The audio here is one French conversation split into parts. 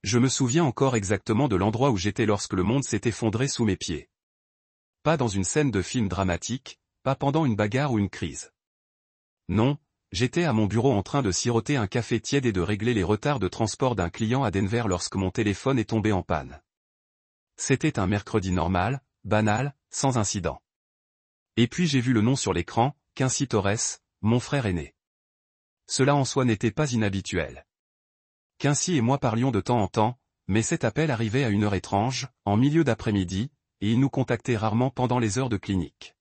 Je me souviens encore exactement de l'endroit où j'étais lorsque le monde s'est effondré sous mes pieds. Pas dans une scène de film dramatique, pas pendant une bagarre ou une crise. Non, j'étais à mon bureau en train de siroter un café tiède et de régler les retards de transport d'un client à Denver lorsque mon téléphone est tombé en panne. C'était un mercredi normal, banal, sans incident. Et puis j'ai vu le nom sur l'écran, Quincy Torres, mon frère aîné. Cela en soi n'était pas inhabituel. Quincy et moi parlions de temps en temps, mais cet appel arrivait à une heure étrange, en milieu d'après-midi, et il nous contactait rarement pendant les heures de clinique.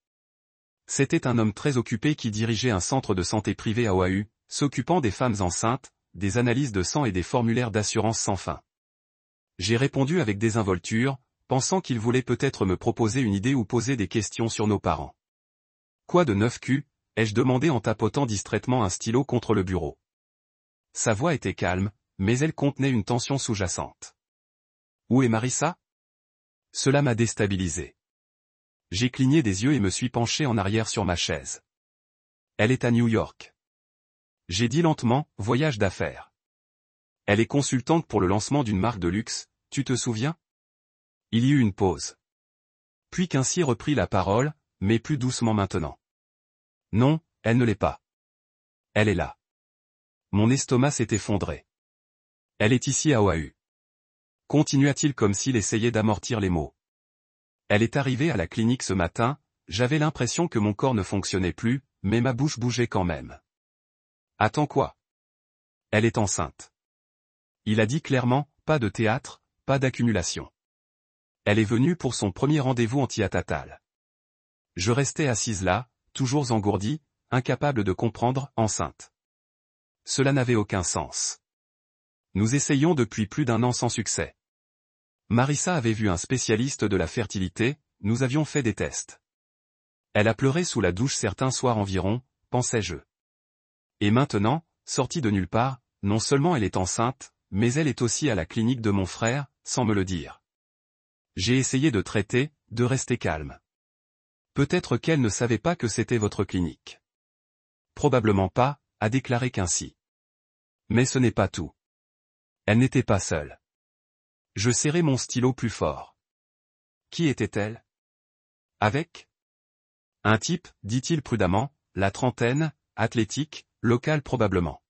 C'était un homme très occupé qui dirigeait un centre de santé privé à Oahu, s'occupant des femmes enceintes, des analyses de sang et des formulaires d'assurance sans fin. J'ai répondu avec désinvolture, pensant qu'il voulait peut-être me proposer une idée ou poser des questions sur nos parents. Quoi de neuf cul, ai-je demandé en tapotant distraitement un stylo contre le bureau. Sa voix était calme, mais elle contenait une tension sous-jacente. Où est Marissa? Cela m'a déstabilisé. J'ai cligné des yeux et me suis penché en arrière sur ma chaise. Elle est à New York. J'ai dit lentement, voyage d'affaires. Elle est consultante pour le lancement d'une marque de luxe, tu te souviens? Il y eut une pause. Puis Quincy reprit la parole, mais plus doucement maintenant. Non, elle ne l'est pas. Elle est là. Mon estomac s'est effondré. Elle est ici à Oahu. Continua-t-il comme s'il essayait d'amortir les mots. Elle est arrivée à la clinique ce matin, j'avais l'impression que mon corps ne fonctionnait plus, mais ma bouche bougeait quand même. Attends quoi? Elle est enceinte. Il a dit clairement, pas de théâtre, pas d'accumulation. Elle est venue pour son premier rendez-vous anti-atatal. Je restais assise là, toujours engourdie, incapable de comprendre, enceinte. Cela n'avait aucun sens. Nous essayions depuis plus d'un an sans succès. Marissa avait vu un spécialiste de la fertilité, nous avions fait des tests. Elle a pleuré sous la douche certains soirs environ, pensais-je. Et maintenant, sortie de nulle part, non seulement elle est enceinte, mais elle est aussi à la clinique de mon frère, sans me le dire. J'ai essayé de traiter, de rester calme. Peut-être qu'elle ne savait pas que c'était votre clinique. Probablement pas, a déclaré Quincy. Mais ce n'est pas tout. Elle n'était pas seule. Je serrai mon stylo plus fort. Qui était-elle? Avec? Un type, dit-il prudemment, la trentaine, athlétique, local probablement.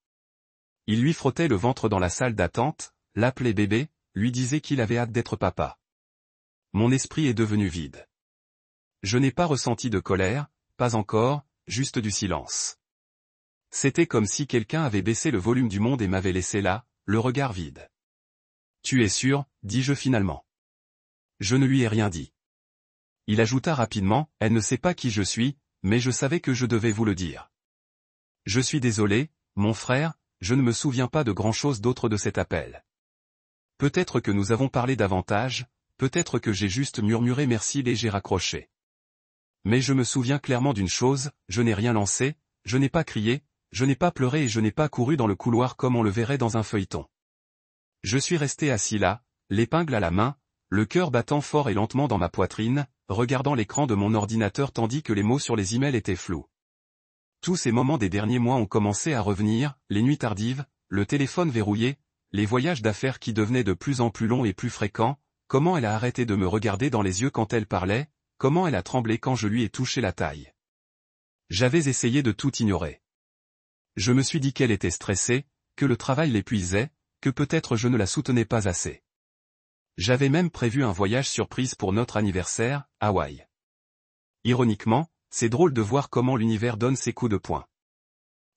Il lui frottait le ventre dans la salle d'attente, l'appelait bébé, lui disait qu'il avait hâte d'être papa. Mon esprit est devenu vide. Je n'ai pas ressenti de colère, pas encore, juste du silence. C'était comme si quelqu'un avait baissé le volume du monde et m'avait laissé là, le regard vide. Tu es sûr, dis-je finalement. Je ne lui ai rien dit. Il ajouta rapidement, elle ne sait pas qui je suis, mais je savais que je devais vous le dire. Je suis désolé, mon frère, je ne me souviens pas de grand-chose d'autre de cet appel. Peut-être que nous avons parlé davantage, peut-être que j'ai juste murmuré merci et j'ai raccroché. Mais je me souviens clairement d'une chose, je n'ai rien lancé, je n'ai pas crié, je n'ai pas pleuré et je n'ai pas couru dans le couloir comme on le verrait dans un feuilleton. Je suis resté assis là, l'épingle à la main, le cœur battant fort et lentement dans ma poitrine, regardant l'écran de mon ordinateur tandis que les mots sur les emails étaient flous. Tous ces moments des derniers mois ont commencé à revenir, les nuits tardives, le téléphone verrouillé, les voyages d'affaires qui devenaient de plus en plus longs et plus fréquents, comment elle a arrêté de me regarder dans les yeux quand elle parlait, comment elle a tremblé quand je lui ai touché la taille. J'avais essayé de tout ignorer. Je me suis dit qu'elle était stressée, que le travail l'épuisait, que peut-être je ne la soutenais pas assez. J'avais même prévu un voyage surprise pour notre anniversaire, Hawaï. Ironiquement, c'est drôle de voir comment l'univers donne ses coups de poing.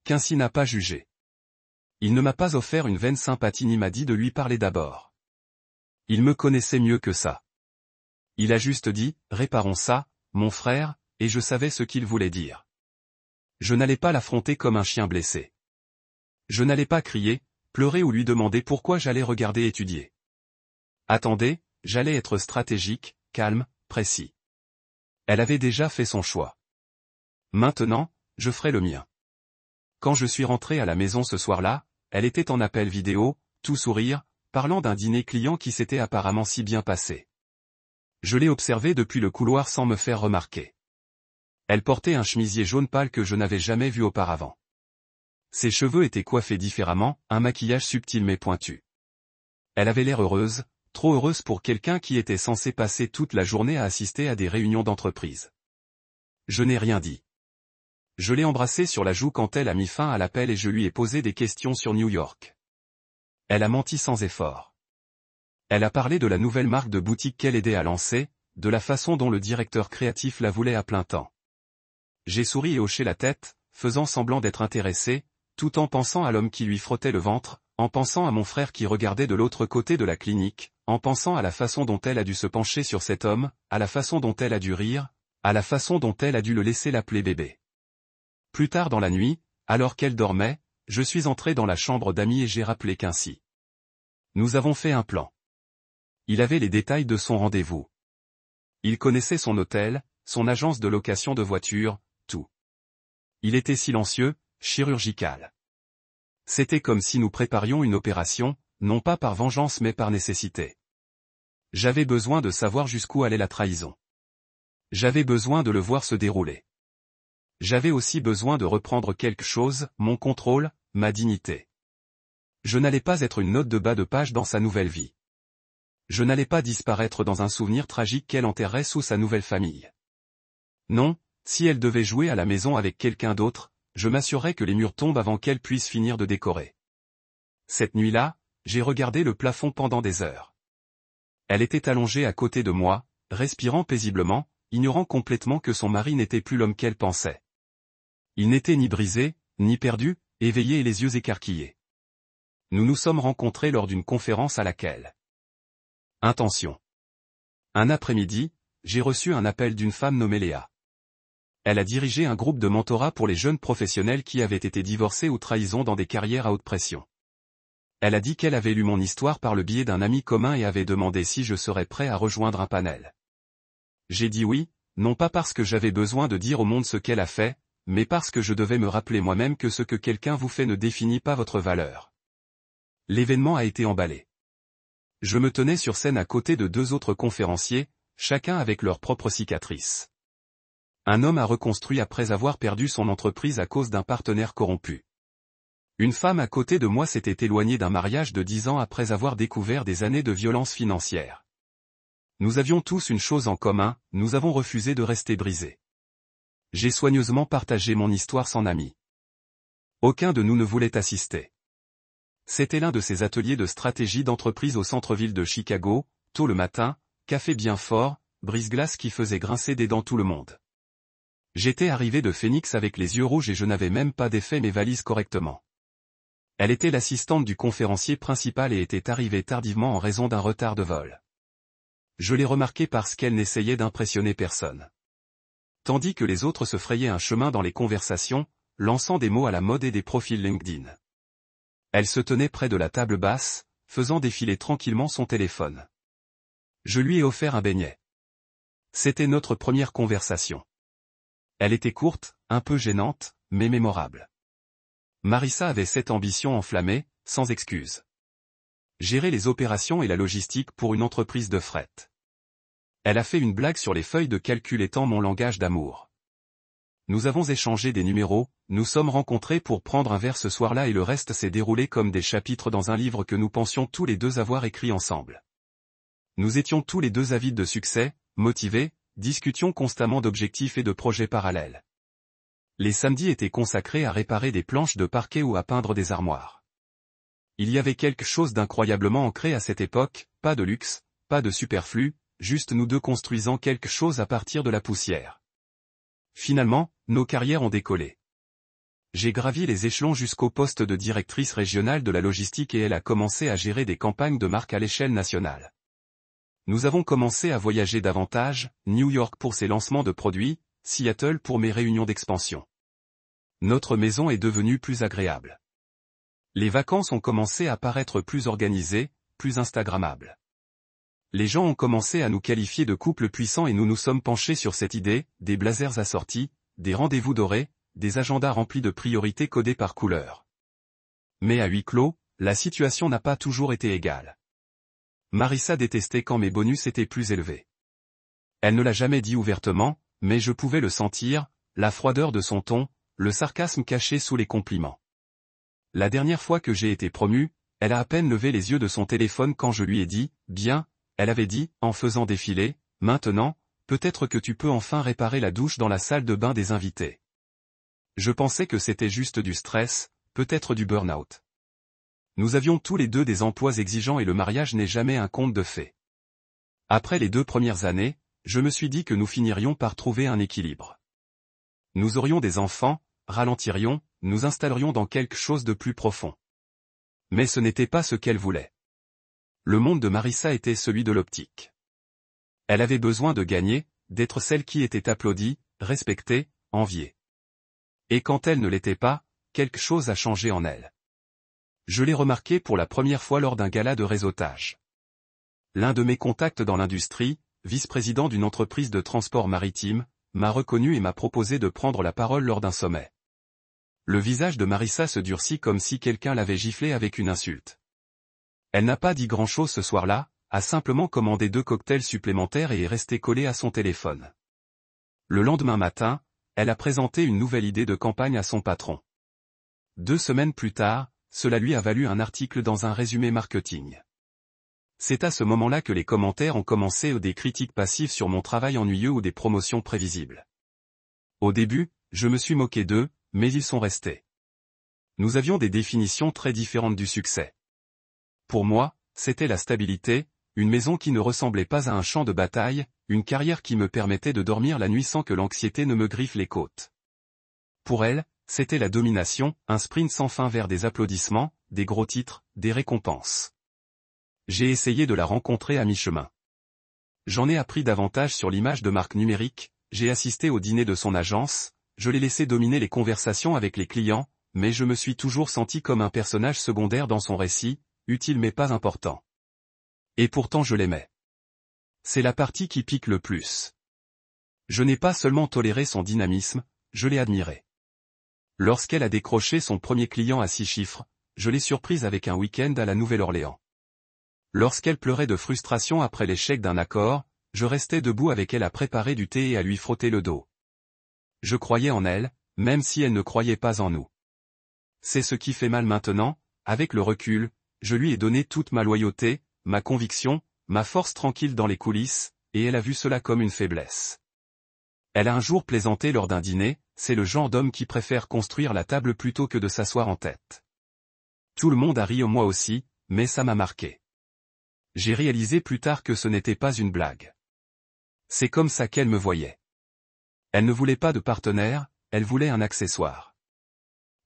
Quincy n'a pas jugé. Il ne m'a pas offert une vaine sympathie ni m'a dit de lui parler d'abord. Il me connaissait mieux que ça. Il a juste dit, réparons ça, mon frère, et je savais ce qu'il voulait dire. Je n'allais pas l'affronter comme un chien blessé. Je n'allais pas crier, pleurer ou lui demander pourquoi j'allais regarder étudier. Attendez, j'allais être stratégique, calme, précis. Elle avait déjà fait son choix. Maintenant, je ferai le mien. Quand je suis rentré à la maison ce soir-là, elle était en appel vidéo, tout sourire, parlant d'un dîner client qui s'était apparemment si bien passé. Je l'ai observée depuis le couloir sans me faire remarquer. Elle portait un chemisier jaune pâle que je n'avais jamais vu auparavant. Ses cheveux étaient coiffés différemment, un maquillage subtil mais pointu. Elle avait l'air heureuse, trop heureuse pour quelqu'un qui était censé passer toute la journée à assister à des réunions d'entreprise. Je n'ai rien dit. Je l'ai embrassée sur la joue quand elle a mis fin à l'appel et je lui ai posé des questions sur New York. Elle a menti sans effort. Elle a parlé de la nouvelle marque de boutique qu'elle aidait à lancer, de la façon dont le directeur créatif la voulait à plein temps. J'ai souri et hoché la tête, faisant semblant d'être intéressé, tout en pensant à l'homme qui lui frottait le ventre, en pensant à mon frère qui regardait de l'autre côté de la clinique, en pensant à la façon dont elle a dû se pencher sur cet homme, à la façon dont elle a dû rire, à la façon dont elle a dû le laisser l'appeler bébé. Plus tard dans la nuit, alors qu'elle dormait, je suis entré dans la chambre d'Amy et j'ai rappelé qu'ainsi. Nous avons fait un plan. Il avait les détails de son rendez-vous. Il connaissait son hôtel, son agence de location de voitures, tout. Il était silencieux, chirurgical. C'était comme si nous préparions une opération, non pas par vengeance mais par nécessité. J'avais besoin de savoir jusqu'où allait la trahison. J'avais besoin de le voir se dérouler. J'avais aussi besoin de reprendre quelque chose, mon contrôle, ma dignité. Je n'allais pas être une note de bas de page dans sa nouvelle vie. Je n'allais pas disparaître dans un souvenir tragique qu'elle enterrait sous sa nouvelle famille. Non, si elle devait jouer à la maison avec quelqu'un d'autre, je m'assurerais que les murs tombent avant qu'elle puisse finir de décorer. Cette nuit-là, j'ai regardé le plafond pendant des heures. Elle était allongée à côté de moi, respirant paisiblement, ignorant complètement que son mari n'était plus l'homme qu'elle pensait. Il n'était ni brisé, ni perdu, éveillé et les yeux écarquillés. Nous nous sommes rencontrés lors d'une conférence à laquelle. Intention. Un après-midi, j'ai reçu un appel d'une femme nommée Léa. Elle a dirigé un groupe de mentorat pour les jeunes professionnels qui avaient été divorcés ou trahison dans des carrières à haute pression. Elle a dit qu'elle avait lu mon histoire par le biais d'un ami commun et avait demandé si je serais prêt à rejoindre un panel. J'ai dit oui, non pas parce que j'avais besoin de dire au monde ce qu'elle a fait, mais parce que je devais me rappeler moi-même que ce que quelqu'un vous fait ne définit pas votre valeur. L'événement a été emballé. Je me tenais sur scène à côté de deux autres conférenciers, chacun avec leur propre cicatrice. Un homme a reconstruit après avoir perdu son entreprise à cause d'un partenaire corrompu. Une femme à côté de moi s'était éloignée d'un mariage de 10 ans après avoir découvert des années de violence financière. Nous avions tous une chose en commun, nous avons refusé de rester brisés. J'ai soigneusement partagé mon histoire sans amis. Aucun de nous ne voulait assister. C'était l'un de ces ateliers de stratégie d'entreprise au centre-ville de Chicago, tôt le matin, café bien fort, brise-glace qui faisait grincer des dents tout le monde. J'étais arrivé de Phoenix avec les yeux rouges et je n'avais même pas défait mes valises correctement. Elle était l'assistante du conférencier principal et était arrivée tardivement en raison d'un retard de vol. Je l'ai remarqué parce qu'elle n'essayait d'impressionner personne. Tandis que les autres se frayaient un chemin dans les conversations, lançant des mots à la mode et des profils LinkedIn. Elle se tenait près de la table basse, faisant défiler tranquillement son téléphone. Je lui ai offert un beignet. C'était notre première conversation. Elle était courte, un peu gênante, mais mémorable. Marissa avait cette ambition enflammée, sans excuse. Gérer les opérations et la logistique pour une entreprise de fret. Elle a fait une blague sur les feuilles de calcul étant mon langage d'amour. Nous avons échangé des numéros, nous sommes rencontrés pour prendre un verre ce soir-là et le reste s'est déroulé comme des chapitres dans un livre que nous pensions tous les deux avoir écrit ensemble. Nous étions tous les deux avides de succès, motivés, discutions constamment d'objectifs et de projets parallèles. Les samedis étaient consacrés à réparer des planches de parquet ou à peindre des armoires. Il y avait quelque chose d'incroyablement ancré à cette époque, pas de luxe, pas de superflu, juste nous deux construisant quelque chose à partir de la poussière. Finalement, nos carrières ont décollé. J'ai gravi les échelons jusqu'au poste de directrice régionale de la logistique et elle a commencé à gérer des campagnes de marque à l'échelle nationale. Nous avons commencé à voyager davantage, New York pour ses lancements de produits, Seattle pour mes réunions d'expansion. Notre maison est devenue plus agréable. Les vacances ont commencé à paraître plus organisées, plus instagrammables. Les gens ont commencé à nous qualifier de couple puissant et nous nous sommes penchés sur cette idée, des blazers assortis, des rendez-vous dorés, des agendas remplis de priorités codées par couleur. Mais à huis clos, la situation n'a pas toujours été égale. Marissa détestait quand mes bonus étaient plus élevés. Elle ne l'a jamais dit ouvertement, mais je pouvais le sentir, la froideur de son ton, le sarcasme caché sous les compliments. La dernière fois que j'ai été promu, elle a à peine levé les yeux de son téléphone quand je lui ai dit, « Bien », elle avait dit, en faisant défiler, « Maintenant, peut-être que tu peux enfin réparer la douche dans la salle de bain des invités. » Je pensais que c'était juste du stress, peut-être du burn-out. Nous avions tous les deux des emplois exigeants et le mariage n'est jamais un conte de fées. Après les 2 premières années, je me suis dit que nous finirions par trouver un équilibre. Nous aurions des enfants, ralentirions, nous installerions dans quelque chose de plus profond. Mais ce n'était pas ce qu'elle voulait. Le monde de Marissa était celui de l'optique. Elle avait besoin de gagner, d'être celle qui était applaudie, respectée, enviée. Et quand elle ne l'était pas, quelque chose a changé en elle. Je l'ai remarqué pour la première fois lors d'un gala de réseautage. L'un de mes contacts dans l'industrie, vice-président d'une entreprise de transport maritime, m'a reconnu et m'a proposé de prendre la parole lors d'un sommet. Le visage de Marissa se durcit comme si quelqu'un l'avait giflé avec une insulte. Elle n'a pas dit grand-chose ce soir-là, a simplement commandé 2 cocktails supplémentaires et est restée collée à son téléphone. Le lendemain matin, elle a présenté une nouvelle idée de campagne à son patron. 2 semaines plus tard, cela lui a valu un article dans un résumé marketing. C'est à ce moment-là que les commentaires ont commencé ou des critiques passives sur mon travail ennuyeux ou des promotions prévisibles. Au début, je me suis moqué d'eux, mais ils sont restés. Nous avions des définitions très différentes du succès. Pour moi, c'était la stabilité, une maison qui ne ressemblait pas à un champ de bataille, une carrière qui me permettait de dormir la nuit sans que l'anxiété ne me griffe les côtes. Pour elle, c'était la domination, un sprint sans fin vers des applaudissements, des gros titres, des récompenses. J'ai essayé de la rencontrer à mi-chemin. J'en ai appris davantage sur l'image de marque numérique, j'ai assisté au dîner de son agence, je l'ai laissé dominer les conversations avec les clients, mais je me suis toujours senti comme un personnage secondaire dans son récit, utile mais pas important. Et pourtant je l'aimais. C'est la partie qui pique le plus. Je n'ai pas seulement toléré son dynamisme, je l'ai admiré. Lorsqu'elle a décroché son premier client à 6 chiffres, je l'ai surprise avec un week-end à la Nouvelle-Orléans. Lorsqu'elle pleurait de frustration après l'échec d'un accord, je restais debout avec elle à préparer du thé et à lui frotter le dos. Je croyais en elle, même si elle ne croyait pas en nous. C'est ce qui fait mal maintenant, avec le recul, je lui ai donné toute ma loyauté, ma conviction, ma force tranquille dans les coulisses, et elle a vu cela comme une faiblesse. Elle a un jour plaisanté lors d'un dîner, c'est le genre d'homme qui préfère construire la table plutôt que de s'asseoir en tête. Tout le monde a ri, moi aussi, mais ça m'a marqué. J'ai réalisé plus tard que ce n'était pas une blague. C'est comme ça qu'elle me voyait. Elle ne voulait pas de partenaire, elle voulait un accessoire.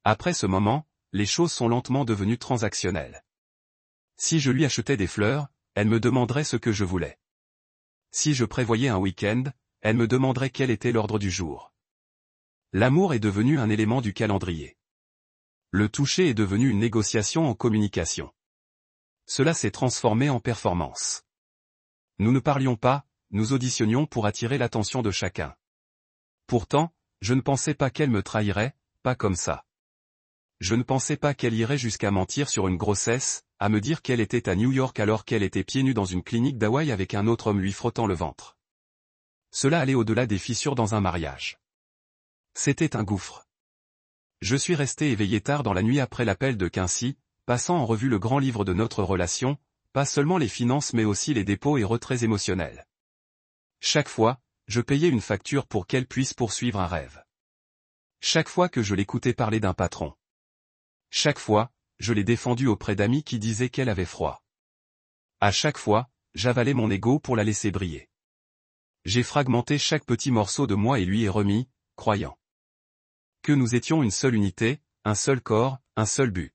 Après ce moment, les choses sont lentement devenues transactionnelles. Si je lui achetais des fleurs, elle me demanderait ce que je voulais. Si je prévoyais un week-end, elle me demanderait quel était l'ordre du jour. L'amour est devenu un élément du calendrier. Le toucher est devenu une négociation en communication. Cela s'est transformé en performance. Nous ne parlions pas, nous auditionnions pour attirer l'attention de chacun. Pourtant, je ne pensais pas qu'elle me trahirait, pas comme ça. Je ne pensais pas qu'elle irait jusqu'à mentir sur une grossesse, à me dire qu'elle était à New York alors qu'elle était pieds nus dans une clinique d'Hawaï avec un autre homme lui frottant le ventre. Cela allait au-delà des fissures dans un mariage. C'était un gouffre. Je suis resté éveillé tard dans la nuit après l'appel de Quincy, passant en revue le grand livre de notre relation, pas seulement les finances mais aussi les dépôts et retraits émotionnels. Chaque fois, je payais une facture pour qu'elle puisse poursuivre un rêve. Chaque fois que je l'écoutais parler d'un patron. Chaque fois, je l'ai défendue auprès d'amis qui disaient qu'elle avait froid. À chaque fois, j'avalais mon ego pour la laisser briller. J'ai fragmenté chaque petit morceau de moi et lui ai remis, croyant que nous étions une seule unité, un seul corps, un seul but.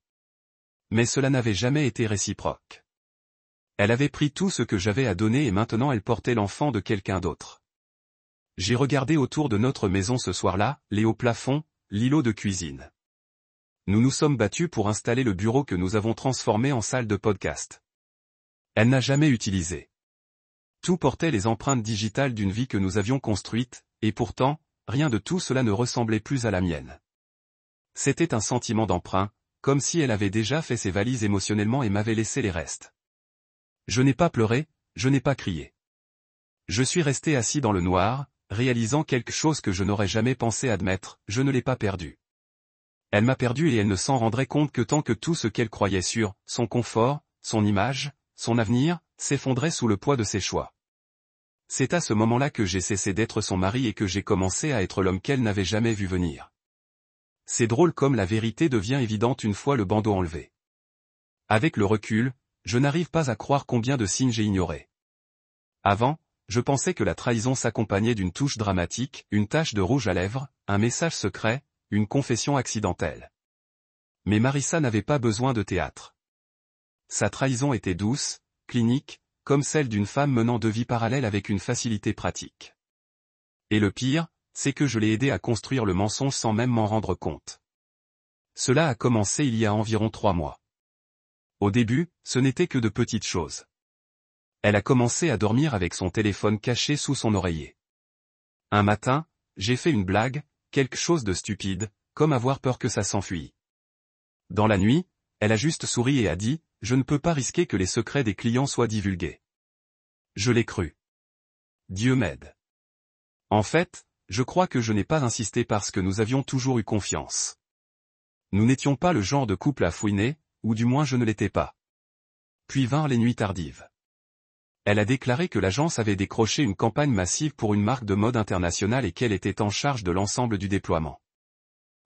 Mais cela n'avait jamais été réciproque. Elle avait pris tout ce que j'avais à donner et maintenant elle portait l'enfant de quelqu'un d'autre. J'ai regardé autour de notre maison ce soir-là, les hauts plafonds, l'îlot de cuisine. Nous nous sommes battus pour installer le bureau que nous avons transformé en salle de podcast. Elle n'a jamais utilisé. Tout portait les empreintes digitales d'une vie que nous avions construite, et pourtant, rien de tout cela ne ressemblait plus à la mienne. C'était un sentiment d'emprunt, comme si elle avait déjà fait ses valises émotionnellement et m'avait laissé les restes. Je n'ai pas pleuré, je n'ai pas crié. Je suis resté assis dans le noir, réalisant quelque chose que je n'aurais jamais pensé admettre, je ne l'ai pas perdu. Elle m'a perdu et elle ne s'en rendrait compte que tant que tout ce qu'elle croyait sur son confort, son image, son avenir, s'effondrait sous le poids de ses choix. C'est à ce moment-là que j'ai cessé d'être son mari et que j'ai commencé à être l'homme qu'elle n'avait jamais vu venir. C'est drôle comme la vérité devient évidente une fois le bandeau enlevé. Avec le recul, je n'arrive pas à croire combien de signes j'ai ignorés. Avant, je pensais que la trahison s'accompagnait d'une touche dramatique, une tache de rouge à lèvres, un message secret, une confession accidentelle. Mais Marissa n'avait pas besoin de théâtre. Sa trahison était douce, clinique, comme celle d'une femme menant deux vies parallèles avec une facilité pratique. Et le pire, c'est que je l'ai aidée à construire le mensonge sans même m'en rendre compte. Cela a commencé il y a environ 3 mois. Au début, ce n'était que de petites choses. Elle a commencé à dormir avec son téléphone caché sous son oreiller. Un matin, j'ai fait une blague, quelque chose de stupide, comme avoir peur que ça s'enfuit. Dans la nuit, elle a juste souri et a dit « Je ne peux pas risquer que les secrets des clients soient divulgués ». Je l'ai cru. Dieu m'aide. En fait, je crois que je n'ai pas insisté parce que nous avions toujours eu confiance. Nous n'étions pas le genre de couple à fouiner, ou du moins je ne l'étais pas. Puis vinrent les nuits tardives. Elle a déclaré que l'agence avait décroché une campagne massive pour une marque de mode internationale et qu'elle était en charge de l'ensemble du déploiement.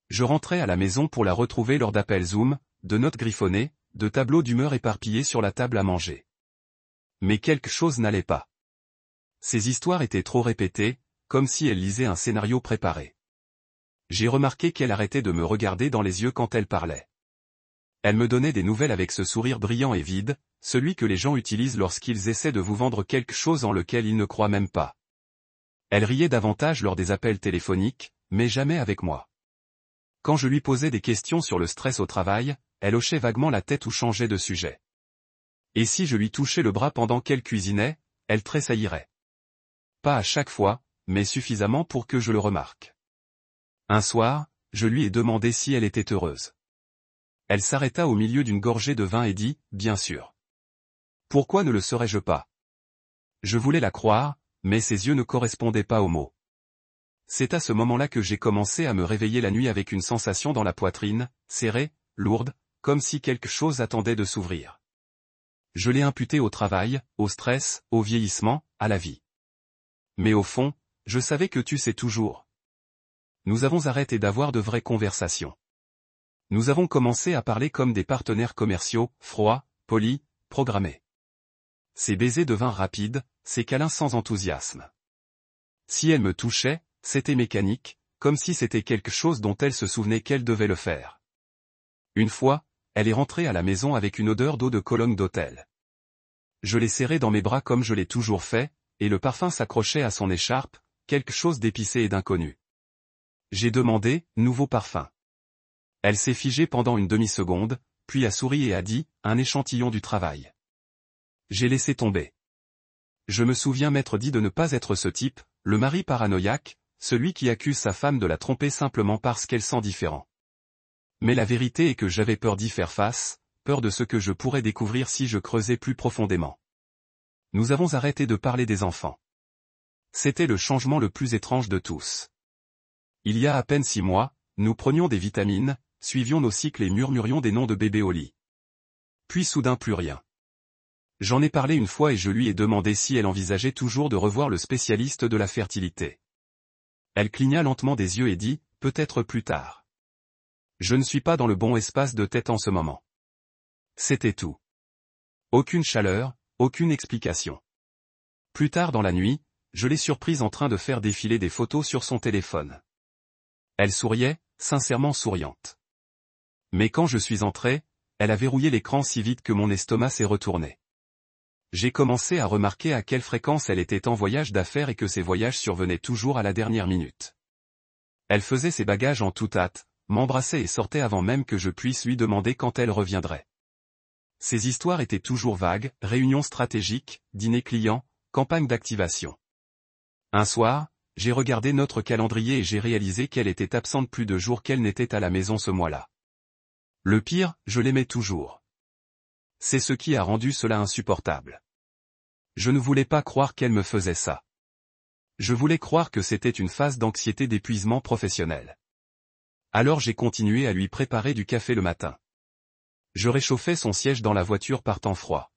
Je rentrais à la maison pour la retrouver lors d'appels Zoom, de notes griffonnées, de tableaux d'humeur éparpillés sur la table à manger. Mais quelque chose n'allait pas. Ces histoires étaient trop répétées, comme si elle lisait un scénario préparé. J'ai remarqué qu'elle arrêtait de me regarder dans les yeux quand elle parlait. Elle me donnait des nouvelles avec ce sourire brillant et vide, celui que les gens utilisent lorsqu'ils essaient de vous vendre quelque chose en lequel ils ne croient même pas. Elle riait davantage lors des appels téléphoniques, mais jamais avec moi. Quand je lui posais des questions sur le stress au travail, elle hochait vaguement la tête ou changeait de sujet. Et si je lui touchais le bras pendant qu'elle cuisinait, elle tressaillirait. Pas à chaque fois, mais suffisamment pour que je le remarque. Un soir, je lui ai demandé si elle était heureuse. Elle s'arrêta au milieu d'une gorgée de vin et dit, « Bien sûr. Pourquoi ne le serais-je pas ?» Je voulais la croire, mais ses yeux ne correspondaient pas aux mots. C'est à ce moment-là que j'ai commencé à me réveiller la nuit avec une sensation dans la poitrine, serrée, lourde, comme si quelque chose attendait de s'ouvrir. Je l'ai imputé au travail, au stress, au vieillissement, à la vie. Mais au fond, je savais que tu sais toujours. Nous avons arrêté d'avoir de vraies conversations. Nous avons commencé à parler comme des partenaires commerciaux, froids, polis, programmés. Ces baisers devinrent rapides, ces câlins sans enthousiasme. Si elle me touchait, c'était mécanique, comme si c'était quelque chose dont elle se souvenait qu'elle devait le faire. Une fois, elle est rentrée à la maison avec une odeur d'eau de Cologne d'hôtel. Je l'ai serrée dans mes bras comme je l'ai toujours fait, et le parfum s'accrochait à son écharpe, quelque chose d'épicé et d'inconnu. J'ai demandé, nouveau parfum. Elle s'est figée pendant une demi-seconde, puis a souri et a dit, un échantillon du travail. J'ai laissé tomber. Je me souviens m'être dit de ne pas être ce type, le mari paranoïaque, celui qui accuse sa femme de la tromper simplement parce qu'elle sent différent. Mais la vérité est que j'avais peur d'y faire face, peur de ce que je pourrais découvrir si je creusais plus profondément. Nous avons arrêté de parler des enfants. C'était le changement le plus étrange de tous. Il y a à peine 6 mois, nous prenions des vitamines, suivions nos cycles et murmurions des noms de bébés au lit. Puis soudain plus rien. J'en ai parlé une fois et je lui ai demandé si elle envisageait toujours de revoir le spécialiste de la fertilité. Elle cligna lentement des yeux et dit, peut-être plus tard. Je ne suis pas dans le bon espace de tête en ce moment. C'était tout. Aucune chaleur, aucune explication. Plus tard dans la nuit, je l'ai surprise en train de faire défiler des photos sur son téléphone. Elle souriait, sincèrement souriante. Mais quand je suis entré, elle a verrouillé l'écran si vite que mon estomac s'est retourné. J'ai commencé à remarquer à quelle fréquence elle était en voyage d'affaires et que ces voyages survenaient toujours à la dernière minute. Elle faisait ses bagages en toute hâte, m'embrassait et sortait avant même que je puisse lui demander quand elle reviendrait. Ces histoires étaient toujours vagues, réunions stratégiques, dîners clients, campagne d'activation. Un soir, j'ai regardé notre calendrier et j'ai réalisé qu'elle était absente plus de jours qu'elle n'était à la maison ce mois-là. Le pire, je l'aimais toujours. C'est ce qui a rendu cela insupportable. Je ne voulais pas croire qu'elle me faisait ça. Je voulais croire que c'était une phase d'anxiété d'épuisement professionnel. Alors j'ai continué à lui préparer du café le matin. Je réchauffais son siège dans la voiture par temps froid.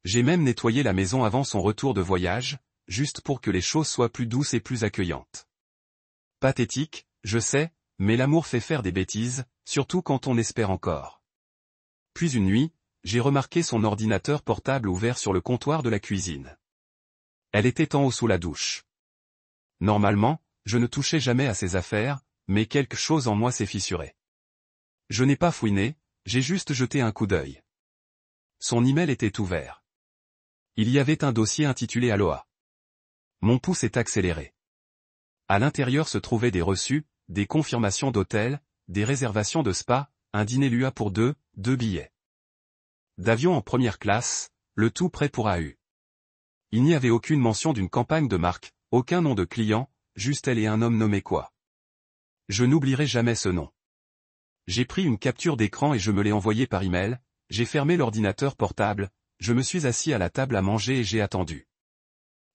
J'ai même nettoyé la maison avant son retour de voyage, juste pour que les choses soient plus douces et plus accueillantes. Pathétique, je sais, mais l'amour fait faire des bêtises, surtout quand on espère encore. Puis une nuit, j'ai remarqué son ordinateur portable ouvert sur le comptoir de la cuisine. Elle était en haut sous la douche. Normalement, je ne touchais jamais à ses affaires, mais quelque chose en moi s'est fissuré. Je n'ai pas fouiné, j'ai juste jeté un coup d'œil. Son email était ouvert. Il y avait un dossier intitulé Aloha. Mon pouce est accéléré. À l'intérieur se trouvaient des reçus, des confirmations d'hôtel, des réservations de spa, un dîner Lua pour deux billets d'avion en première classe, le tout prêt pour AU. Il n'y avait aucune mention d'une campagne de marque, aucun nom de client, juste elle et un homme nommé quoi. Je n'oublierai jamais ce nom. J'ai pris une capture d'écran et je me l'ai envoyé par email, j'ai fermé l'ordinateur portable, je me suis assis à la table à manger et j'ai attendu.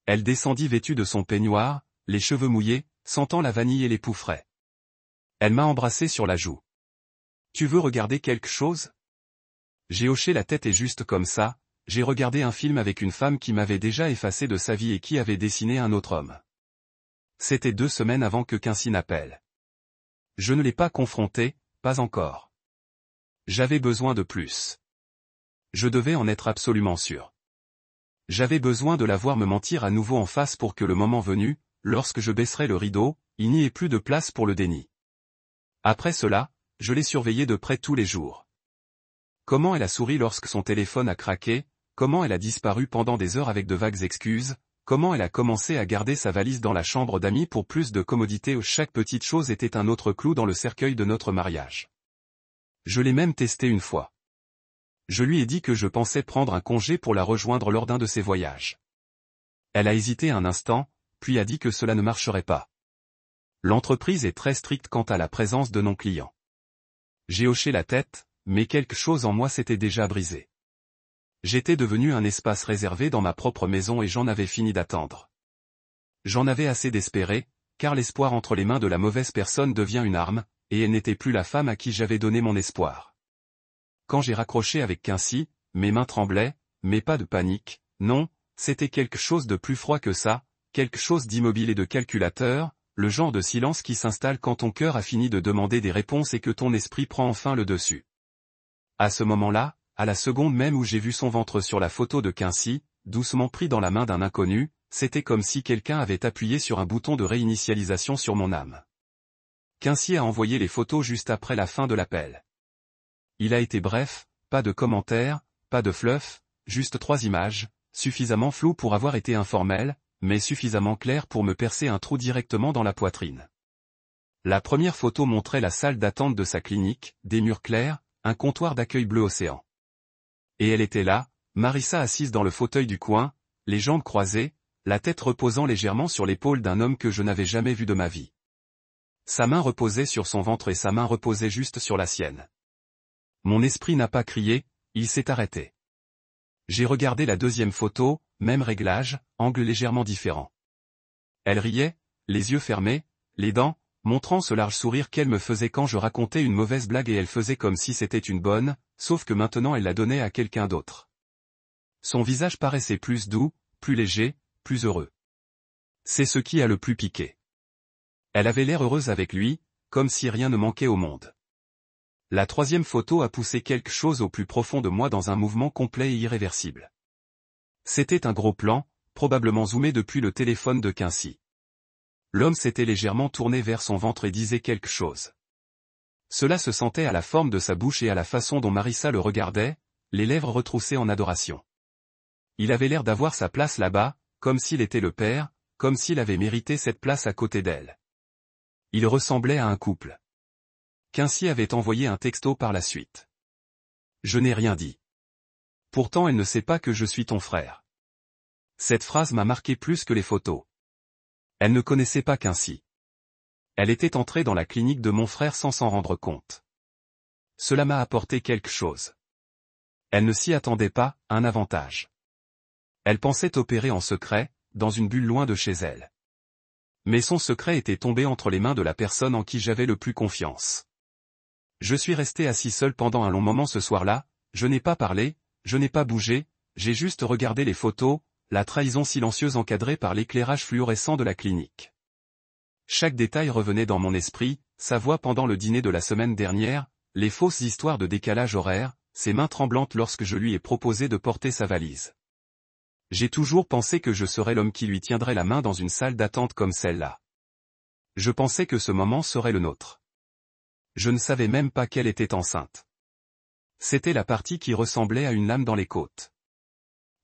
Elle descendit vêtue de son peignoir, les cheveux mouillés, sentant la vanille et les poux frais. Elle m'a embrassé sur la joue. Tu veux regarder quelque chose? J'ai hoché la tête et juste comme ça, j'ai regardé un film avec une femme qui m'avait déjà effacé de sa vie et qui avait dessiné un autre homme. C'était 2 semaines avant que Quincy n'appelle. Je ne l'ai pas confronté, pas encore. J'avais besoin de plus. Je devais en être absolument sûr. J'avais besoin de la voir me mentir à nouveau en face pour que le moment venu, lorsque je baisserais le rideau, il n'y ait plus de place pour le déni. Après cela, je l'ai surveillée de près tous les jours. Comment elle a souri lorsque son téléphone a craqué, comment elle a disparu pendant des heures avec de vagues excuses, comment elle a commencé à garder sa valise dans la chambre d'amis pour plus de commodité où chaque petite chose était un autre clou dans le cercueil de notre mariage. Je l'ai même testé une fois. Je lui ai dit que je pensais prendre un congé pour la rejoindre lors d'un de ses voyages. Elle a hésité un instant, puis a dit que cela ne marcherait pas. L'entreprise est très stricte quant à la présence de non-clients. J'ai hoché la tête, mais quelque chose en moi s'était déjà brisé. J'étais devenu un espace réservé dans ma propre maison et j'en avais fini d'attendre. J'en avais assez d'espérer, car l'espoir entre les mains de la mauvaise personne devient une arme, et elle n'était plus la femme à qui j'avais donné mon espoir. Quand j'ai raccroché avec Quincy, mes mains tremblaient, mais pas de panique, non, c'était quelque chose de plus froid que ça, quelque chose d'immobile et de calculateur, le genre de silence qui s'installe quand ton cœur a fini de demander des réponses et que ton esprit prend enfin le dessus. À ce moment-là, à la seconde même où j'ai vu son ventre sur la photo de Quincy, doucement pris dans la main d'un inconnu, c'était comme si quelqu'un avait appuyé sur un bouton de réinitialisation sur mon âme. Quincy a envoyé les photos juste après la fin de l'appel. Il a été bref, pas de commentaires, pas de fluff, juste 3 images, suffisamment floues pour avoir été informelles, mais suffisamment claires pour me percer un trou directement dans la poitrine. La première photo montrait la salle d'attente de sa clinique, des murs clairs, un comptoir d'accueil bleu océan. Et elle était là, Marissa assise dans le fauteuil du coin, les jambes croisées, la tête reposant légèrement sur l'épaule d'un homme que je n'avais jamais vu de ma vie. Sa main reposait sur son ventre et sa main reposait juste sur la sienne. Mon esprit n'a pas crié, il s'est arrêté. J'ai regardé la deuxième photo, même réglage, angle légèrement différent. Elle riait, les yeux fermés, les dents, montrant ce large sourire qu'elle me faisait quand je racontais une mauvaise blague et elle faisait comme si c'était une bonne, sauf que maintenant elle la donnait à quelqu'un d'autre. Son visage paraissait plus doux, plus léger, plus heureux. C'est ce qui a le plus piqué. Elle avait l'air heureuse avec lui, comme si rien ne manquait au monde. La troisième photo a poussé quelque chose au plus profond de moi dans un mouvement complet et irréversible. C'était un gros plan, probablement zoomé depuis le téléphone de Quincy. L'homme s'était légèrement tourné vers son ventre et disait quelque chose. Cela se sentait à la forme de sa bouche et à la façon dont Marissa le regardait, les lèvres retroussées en adoration. Il avait l'air d'avoir sa place là-bas, comme s'il était le père, comme s'il avait mérité cette place à côté d'elle. Il ressemblait à un couple. Quincy avait envoyé un texto par la suite. Je n'ai rien dit. Pourtant elle ne sait pas que je suis ton frère. Cette phrase m'a marqué plus que les photos. Elle ne connaissait pas Quincy. Elle était entrée dans la clinique de mon frère sans s'en rendre compte. Cela m'a apporté quelque chose. Elle ne s'y attendait pas, un avantage. Elle pensait opérer en secret, dans une bulle loin de chez elle. Mais son secret était tombé entre les mains de la personne en qui j'avais le plus confiance. Je suis resté assis seul pendant un long moment ce soir-là, je n'ai pas parlé, je n'ai pas bougé, j'ai juste regardé les photos, la trahison silencieuse encadrée par l'éclairage fluorescent de la clinique. Chaque détail revenait dans mon esprit, sa voix pendant le dîner de la semaine dernière, les fausses histoires de décalage horaire, ses mains tremblantes lorsque je lui ai proposé de porter sa valise. J'ai toujours pensé que je serais l'homme qui lui tiendrait la main dans une salle d'attente comme celle-là. Je pensais que ce moment serait le nôtre. Je ne savais même pas qu'elle était enceinte. C'était la partie qui ressemblait à une lame dans les côtes.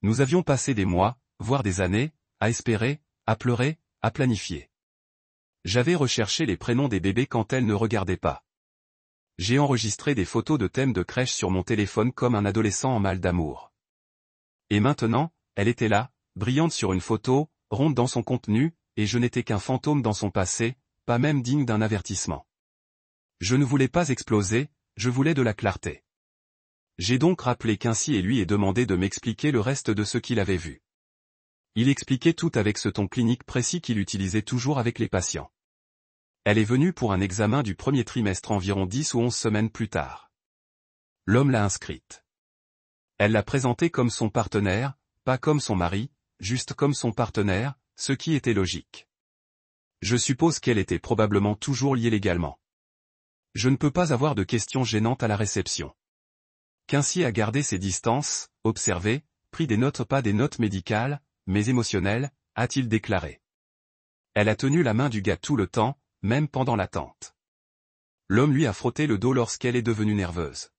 Nous avions passé des mois, voire des années, à espérer, à pleurer, à planifier. J'avais recherché les prénoms des bébés quand elle ne regardait pas. J'ai enregistré des photos de thèmes de crèche sur mon téléphone comme un adolescent en mal d'amour. Et maintenant, elle était là, brillante sur une photo, ronde dans son contenu, et je n'étais qu'un fantôme dans son passé, pas même digne d'un avertissement. Je ne voulais pas exploser, je voulais de la clarté. J'ai donc rappelé Quincy et lui ai demandé de m'expliquer le reste de ce qu'il avait vu. Il expliquait tout avec ce ton clinique précis qu'il utilisait toujours avec les patients. Elle est venue pour un examen du premier trimestre environ 10 ou 11 semaines plus tard. L'homme l'a inscrite. Elle l'a présenté comme son partenaire, pas comme son mari, juste comme son partenaire, ce qui était logique. Je suppose qu'elle était probablement toujours liée légalement. Je ne peux pas avoir de questions gênantes à la réception. Quincy a gardé ses distances, observé, pris des notes, pas des notes médicales, mais émotionnelles, a-t-il déclaré. Elle a tenu la main du gars tout le temps, même pendant l'attente. L'homme lui a frotté le dos lorsqu'elle est devenue nerveuse.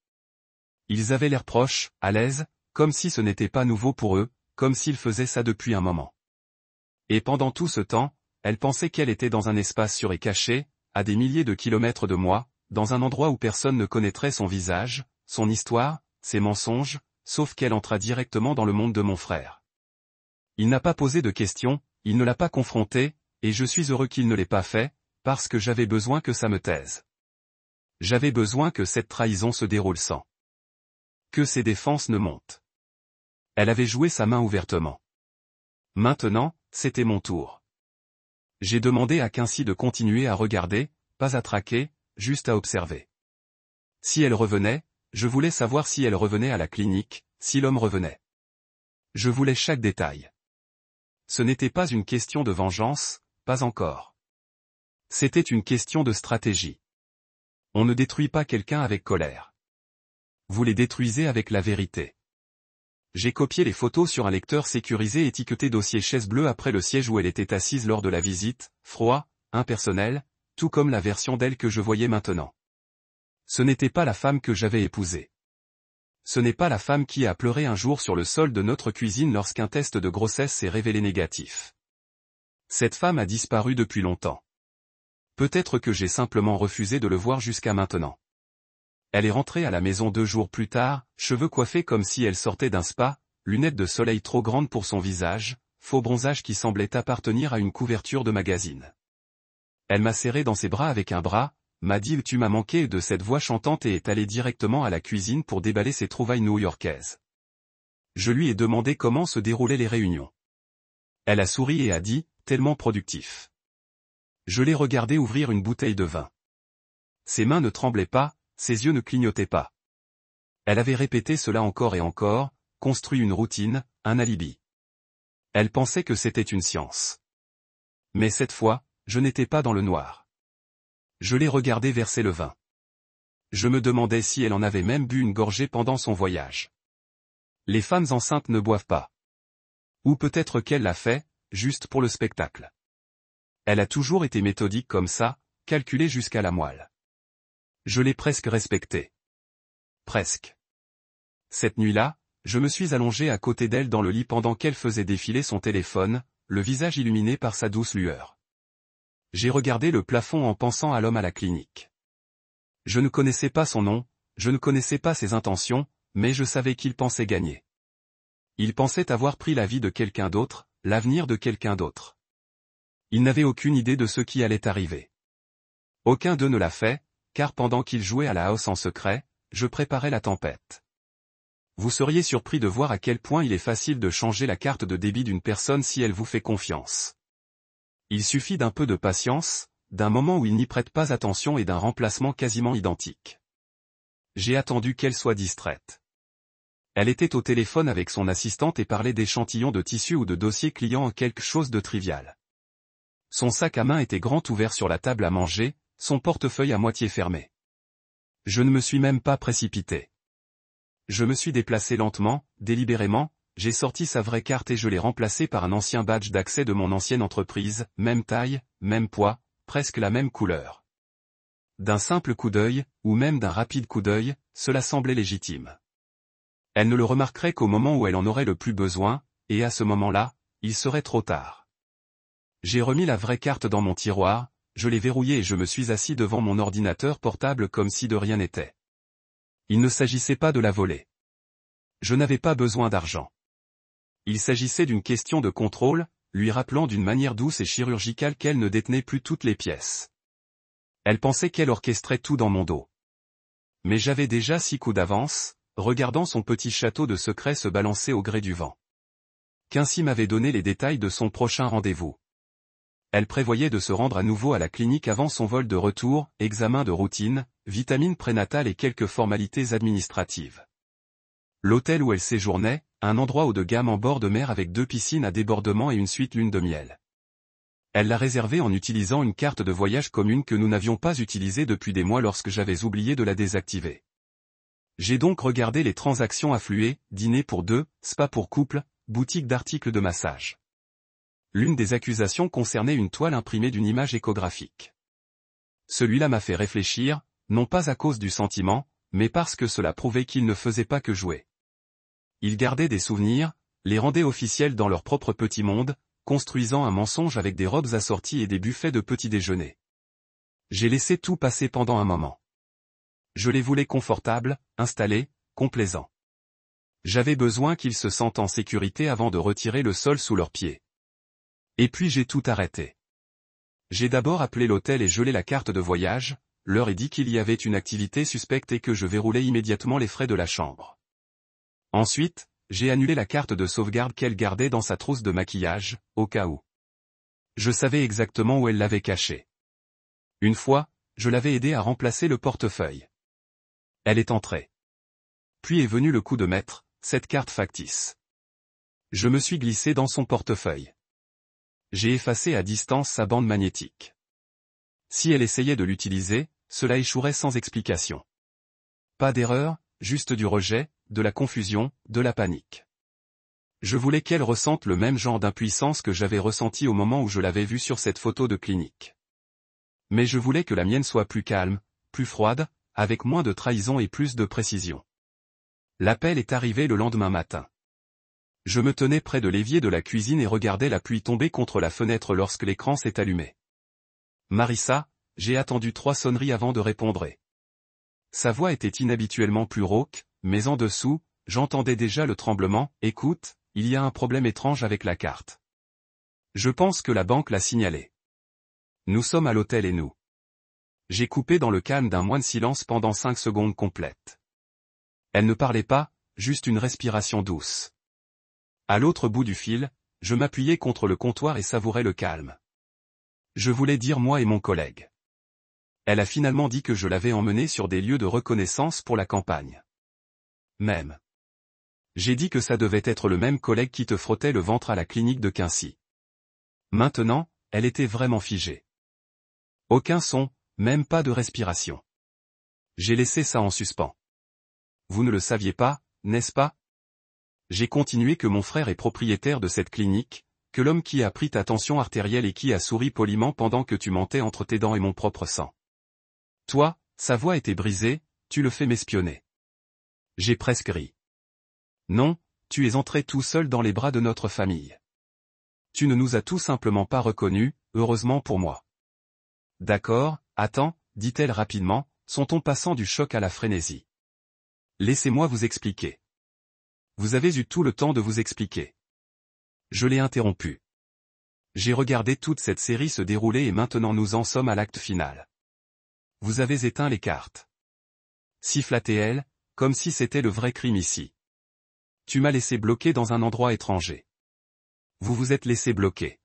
Ils avaient l'air proches, à l'aise, comme si ce n'était pas nouveau pour eux, comme s'ils faisaient ça depuis un moment. Et pendant tout ce temps, elle pensait qu'elle était dans un espace sûr et caché, à des milliers de kilomètres de moi, dans un endroit où personne ne connaîtrait son visage, son histoire, ses mensonges, sauf qu'elle entra directement dans le monde de mon frère. Il n'a pas posé de questions, il ne l'a pas confronté, et je suis heureux qu'il ne l'ait pas fait, parce que j'avais besoin que ça me taise. J'avais besoin que cette trahison se déroule sans que ses défenses ne montent. Elle avait joué sa main ouvertement. Maintenant, c'était mon tour. J'ai demandé à Quincy de continuer à regarder, pas à traquer, juste à observer. Si elle revenait, je voulais savoir si elle revenait à la clinique, si l'homme revenait. Je voulais chaque détail. Ce n'était pas une question de vengeance, pas encore. C'était une question de stratégie. On ne détruit pas quelqu'un avec colère. Vous les détruisez avec la vérité. J'ai copié les photos sur un lecteur sécurisé étiqueté dossier chaise bleue après le siège où elle était assise lors de la visite, froid, impersonnel, tout comme la version d'elle que je voyais maintenant. Ce n'était pas la femme que j'avais épousée. Ce n'est pas la femme qui a pleuré un jour sur le sol de notre cuisine lorsqu'un test de grossesse s'est révélé négatif. Cette femme a disparu depuis longtemps. Peut-être que j'ai simplement refusé de le voir jusqu'à maintenant. Elle est rentrée à la maison 2 jours plus tard, cheveux coiffés comme si elle sortait d'un spa, lunettes de soleil trop grandes pour son visage, faux bronzage qui semblait appartenir à une couverture de magazine. Elle m'a serré dans ses bras avec un bras, m'a dit « tu m'as manqué » de cette voix chantante et est allée directement à la cuisine pour déballer ses trouvailles new-yorkaises. Je lui ai demandé comment se déroulaient les réunions. Elle a souri et a dit « tellement productif ». Je l'ai regardé ouvrir une bouteille de vin. Ses mains ne tremblaient pas, ses yeux ne clignotaient pas. Elle avait répété cela encore et encore, construit une routine, un alibi. Elle pensait que c'était une science. Mais cette fois, je n'étais pas dans le noir. Je l'ai regardé verser le vin. Je me demandais si elle en avait même bu une gorgée pendant son voyage. Les femmes enceintes ne boivent pas. Ou peut-être qu'elle l'a fait, juste pour le spectacle. Elle a toujours été méthodique comme ça, calculée jusqu'à la moelle. Je l'ai presque respectée. Presque. Cette nuit-là, je me suis allongé à côté d'elle dans le lit pendant qu'elle faisait défiler son téléphone, le visage illuminé par sa douce lueur. J'ai regardé le plafond en pensant à l'homme à la clinique. Je ne connaissais pas son nom, je ne connaissais pas ses intentions, mais je savais qu'il pensait gagner. Il pensait avoir pris la vie de quelqu'un d'autre, l'avenir de quelqu'un d'autre. Il n'avait aucune idée de ce qui allait arriver. Aucun d'eux ne l'a fait, car pendant qu'il jouait à la house en secret, je préparais la tempête. Vous seriez surpris de voir à quel point il est facile de changer la carte de débit d'une personne si elle vous fait confiance. Il suffit d'un peu de patience, d'un moment où il n'y prête pas attention et d'un remplacement quasiment identique. J'ai attendu qu'elle soit distraite. Elle était au téléphone avec son assistante et parlait d'échantillons de tissu ou de dossiers clients en quelque chose de trivial. Son sac à main était grand ouvert sur la table à manger, son portefeuille à moitié fermé. Je ne me suis même pas précipité. Je me suis déplacé lentement, délibérément, j'ai sorti sa vraie carte et je l'ai remplacée par un ancien badge d'accès de mon ancienne entreprise, même taille, même poids, presque la même couleur. D'un simple coup d'œil, ou même d'un rapide coup d'œil, cela semblait légitime. Elle ne le remarquerait qu'au moment où elle en aurait le plus besoin, et à ce moment-là, il serait trop tard. J'ai remis la vraie carte dans mon tiroir, je l'ai verrouillée et je me suis assis devant mon ordinateur portable comme si de rien n'était. Il ne s'agissait pas de la voler. Je n'avais pas besoin d'argent. Il s'agissait d'une question de contrôle, lui rappelant d'une manière douce et chirurgicale qu'elle ne détenait plus toutes les pièces. Elle pensait qu'elle orchestrait tout dans mon dos. Mais j'avais déjà 6 coups d'avance, regardant son petit château de secrets se balancer au gré du vent. Quincy m'avait donné les détails de son prochain rendez-vous. Elle prévoyait de se rendre à nouveau à la clinique avant son vol de retour, examen de routine, vitamines prénatales et quelques formalités administratives. L'hôtel où elle séjournait, un endroit haut de gamme en bord de mer avec 2 piscines à débordement et une suite lune de miel. Elle l'a réservé en utilisant une carte de voyage commune que nous n'avions pas utilisée depuis des mois lorsque j'avais oublié de la désactiver. J'ai donc regardé les transactions affluer, dîner pour 2, spa pour couple, boutique d'articles de massage. L'une des accusations concernait une toile imprimée d'une image échographique. Celui-là m'a fait réfléchir, non pas à cause du sentiment, mais parce que cela prouvait qu'il ne faisait pas que jouer. Il gardait des souvenirs, les rendait officiels dans leur propre petit monde, construisant un mensonge avec des robes assorties et des buffets de petit déjeuner. J'ai laissé tout passer pendant un moment. Je les voulais confortables, installés, complaisants. J'avais besoin qu'ils se sentent en sécurité avant de retirer le sol sous leurs pieds. Et puis j'ai tout arrêté. J'ai d'abord appelé l'hôtel et gelé la carte de voyage, leur ai dit qu'il y avait une activité suspecte et que je verrouillais immédiatement les frais de la chambre. Ensuite, j'ai annulé la carte de sauvegarde qu'elle gardait dans sa trousse de maquillage, au cas où. Je savais exactement où elle l'avait cachée. Une fois, je l'avais aidée à remplacer le portefeuille. Elle est entrée. Puis est venu le coup de maître, cette carte factice. Je me suis glissé dans son portefeuille. J'ai effacé à distance sa bande magnétique. Si elle essayait de l'utiliser, cela échouerait sans explication. Pas d'erreur, juste du rejet, de la confusion, de la panique. Je voulais qu'elle ressente le même genre d'impuissance que j'avais ressenti au moment où je l'avais vue sur cette photo de clinique. Mais je voulais que la mienne soit plus calme, plus froide, avec moins de trahison et plus de précision. L'appel est arrivé le lendemain matin. Je me tenais près de l'évier de la cuisine et regardais la pluie tomber contre la fenêtre lorsque l'écran s'est allumé. Marissa, j'ai attendu 3 sonneries avant de répondre. Sa voix était inhabituellement plus rauque, mais en dessous, j'entendais déjà le tremblement. Écoute, il y a un problème étrange avec la carte. Je pense que la banque l'a signalé. Nous sommes à l'hôtel et nous. J'ai coupé dans le calme d'un moine silence pendant 5 secondes complètes. Elle ne parlait pas, juste une respiration douce. À l'autre bout du fil, je m'appuyais contre le comptoir et savourais le calme. Je voulais dire moi et mon collègue. Elle a finalement dit que je l'avais emmenée sur des lieux de reconnaissance pour la campagne. Même. J'ai dit que ça devait être le même collègue qui te frottait le ventre à la clinique de Quincy. Maintenant, elle était vraiment figée. Aucun son, même pas de respiration. J'ai laissé ça en suspens. Vous ne le saviez pas, n'est-ce pas? J'ai continué que mon frère est propriétaire de cette clinique, que l'homme qui a pris ta tension artérielle et qui a souri poliment pendant que tu mentais entre tes dents et mon propre sang. Toi, sa voix était brisée, tu le fais m'espionner. J'ai presque ri. Non, tu es entré tout seul dans les bras de notre famille. Tu ne nous as tout simplement pas reconnus, heureusement pour moi. D'accord, attends, dit-elle rapidement, son ton passant du choc à la frénésie. Laissez-moi vous expliquer. Vous avez eu tout le temps de vous expliquer. Je l'ai interrompu. J'ai regardé toute cette série se dérouler et maintenant nous en sommes à l'acte final. Vous avez éteint les cartes. Sifflatait-elle, comme si c'était le vrai crime ici. Tu m'as laissé bloqué dans un endroit étranger. Vous vous êtes laissé bloquer.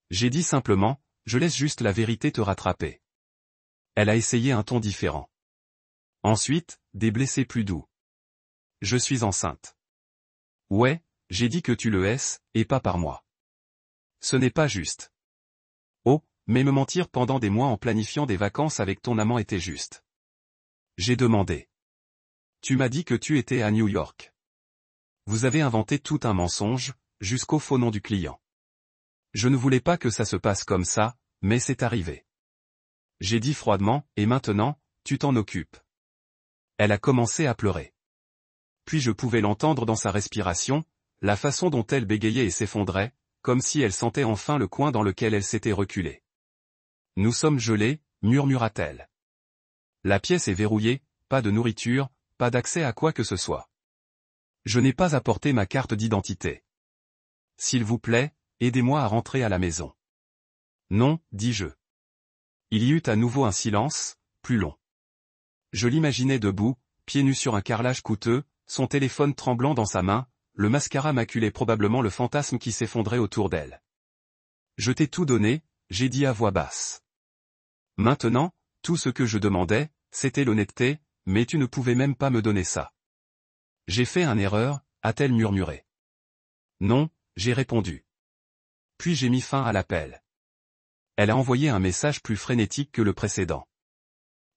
J'ai dit simplement, je laisse juste la vérité te rattraper. Elle a essayé un ton différent. Ensuite, des blessés plus doux. Je suis enceinte. Ouais, j'ai dit que tu le hais, et pas par moi. Ce n'est pas juste. Oh, mais me mentir pendant des mois en planifiant des vacances avec ton amant était juste. J'ai demandé. Tu m'as dit que tu étais à New York. Vous avez inventé tout un mensonge, jusqu'au faux nom du client. Je ne voulais pas que ça se passe comme ça, mais c'est arrivé. J'ai dit froidement, et maintenant, tu t'en occupes. Elle a commencé à pleurer. Puis je pouvais l'entendre dans sa respiration, la façon dont elle bégayait et s'effondrait, comme si elle sentait enfin le coin dans lequel elle s'était reculée. Nous sommes gelés, murmura-t-elle. La pièce est verrouillée, pas de nourriture, pas d'accès à quoi que ce soit. Je n'ai pas apporté ma carte d'identité. S'il vous plaît, aidez-moi à rentrer à la maison. Non, dis-je. Il y eut à nouveau un silence, plus long. Je l'imaginais debout, pieds nus sur un carrelage coûteux, son téléphone tremblant dans sa main, le mascara maculait probablement le fantasme qui s'effondrait autour d'elle. Je t'ai tout donné, j'ai dit à voix basse. Maintenant, tout ce que je demandais, c'était l'honnêteté, mais tu ne pouvais même pas me donner ça. J'ai fait une erreur, a-t-elle murmuré. Non, j'ai répondu. Puis j'ai mis fin à l'appel. Elle a envoyé un message plus frénétique que le précédent.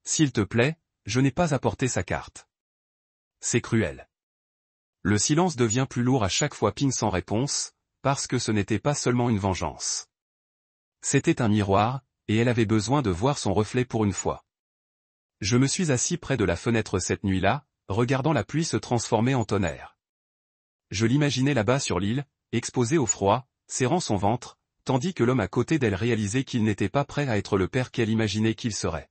S'il te plaît, je n'ai pas apporté sa carte. C'est cruel. Le silence devient plus lourd à chaque fois ping sans réponse, parce que ce n'était pas seulement une vengeance. C'était un miroir, et elle avait besoin de voir son reflet pour une fois. Je me suis assis près de la fenêtre cette nuit-là, regardant la pluie se transformer en tonnerre. Je l'imaginais là-bas sur l'île, exposé au froid, serrant son ventre, tandis que l'homme à côté d'elle réalisait qu'il n'était pas prêt à être le père qu'elle imaginait qu'il serait.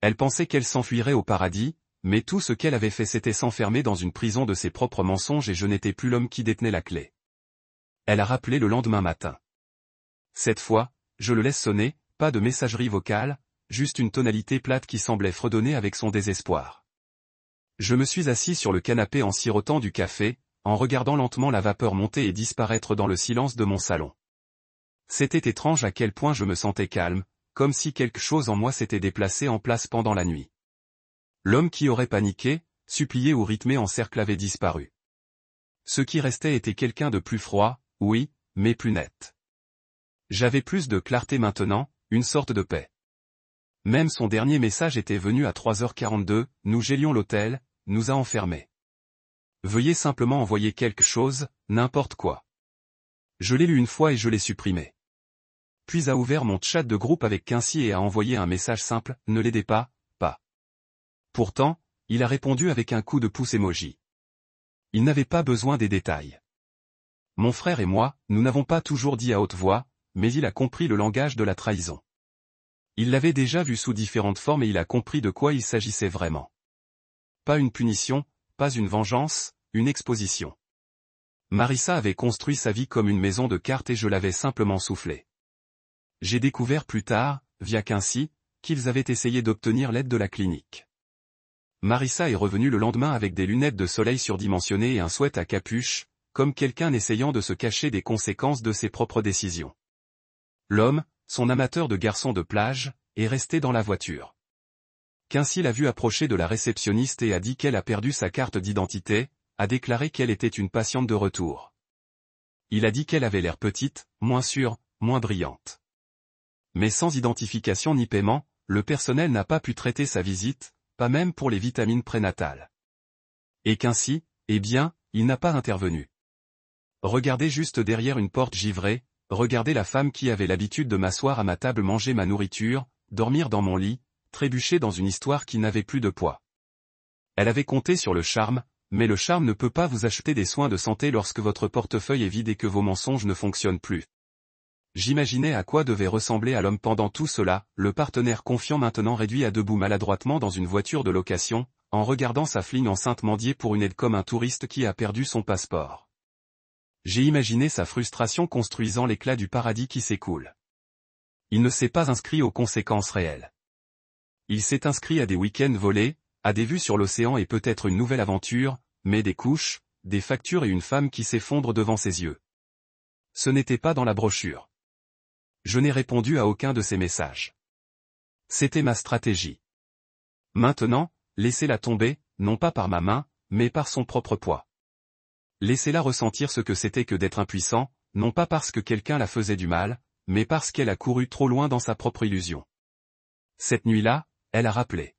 Elle pensait qu'elle s'enfuirait au paradis, mais tout ce qu'elle avait fait c'était s'enfermer dans une prison de ses propres mensonges et je n'étais plus l'homme qui détenait la clé. Elle a rappelé le lendemain matin. Cette fois, je le laisse sonner, pas de messagerie vocale, juste une tonalité plate qui semblait fredonner avec son désespoir. Je me suis assis sur le canapé en sirotant du café, en regardant lentement la vapeur monter et disparaître dans le silence de mon salon. C'était étrange à quel point je me sentais calme, comme si quelque chose en moi s'était déplacé en place pendant la nuit. L'homme qui aurait paniqué, supplié ou rythmé en cercle avait disparu. Ce qui restait était quelqu'un de plus froid, oui, mais plus net. J'avais plus de clarté maintenant, une sorte de paix. Même son dernier message était venu à 3h42, nous gélions l'hôtel, nous a enfermés. Veuillez simplement envoyer quelque chose, n'importe quoi. Je l'ai lu une fois et je l'ai supprimé. Puis a ouvert mon chat de groupe avec Quincy et a envoyé un message simple, ne l'aidez pas, pas. Pourtant, il a répondu avec un coup de pouce emoji. Il n'avait pas besoin des détails. Mon frère et moi, nous n'avons pas toujours dit à haute voix, mais il a compris le langage de la trahison. Il l'avait déjà vu sous différentes formes et il a compris de quoi il s'agissait vraiment. Pas une punition, pas une vengeance, une exposition. Marissa avait construit sa vie comme une maison de cartes et je l'avais simplement soufflé. J'ai découvert plus tard, via Quincy, qu'ils avaient essayé d'obtenir l'aide de la clinique. Marissa est revenue le lendemain avec des lunettes de soleil surdimensionnées et un sweat à capuche, comme quelqu'un essayant de se cacher des conséquences de ses propres décisions. L'homme, son amateur de garçons de plage, est resté dans la voiture. Quincy l'a vu approcher de la réceptionniste et a dit qu'elle a perdu sa carte d'identité, a déclaré qu'elle était une patiente de retour. Il a dit qu'elle avait l'air petite, moins sûre, moins brillante. Mais sans identification ni paiement, le personnel n'a pas pu traiter sa visite, pas même pour les vitamines prénatales. Et qu'ainsi, eh bien, il n'a pas intervenu. Regardez juste derrière une porte givrée, regardez la femme qui avait l'habitude de m'asseoir à ma table manger ma nourriture, dormir dans mon lit, trébucher dans une histoire qui n'avait plus de poids. Elle avait compté sur le charme, mais le charme ne peut pas vous acheter des soins de santé lorsque votre portefeuille est vide et que vos mensonges ne fonctionnent plus. J'imaginais à quoi devait ressembler à l'homme pendant tout cela, le partenaire confiant maintenant réduit à debout maladroitement dans une voiture de location, en regardant sa fille enceinte mendier pour une aide comme un touriste qui a perdu son passeport. J'ai imaginé sa frustration construisant l'éclat du paradis qui s'écoule. Il ne s'est pas inscrit aux conséquences réelles. Il s'est inscrit à des week-ends volés, à des vues sur l'océan et peut-être une nouvelle aventure, mais des couches, des factures et une femme qui s'effondre devant ses yeux. Ce n'était pas dans la brochure. Je n'ai répondu à aucun de ses messages. C'était ma stratégie. Maintenant, laissez-la tomber, non pas par ma main, mais par son propre poids. Laissez-la ressentir ce que c'était que d'être impuissant, non pas parce que quelqu'un la faisait du mal, mais parce qu'elle a couru trop loin dans sa propre illusion. Cette nuit-là, elle a rappelé.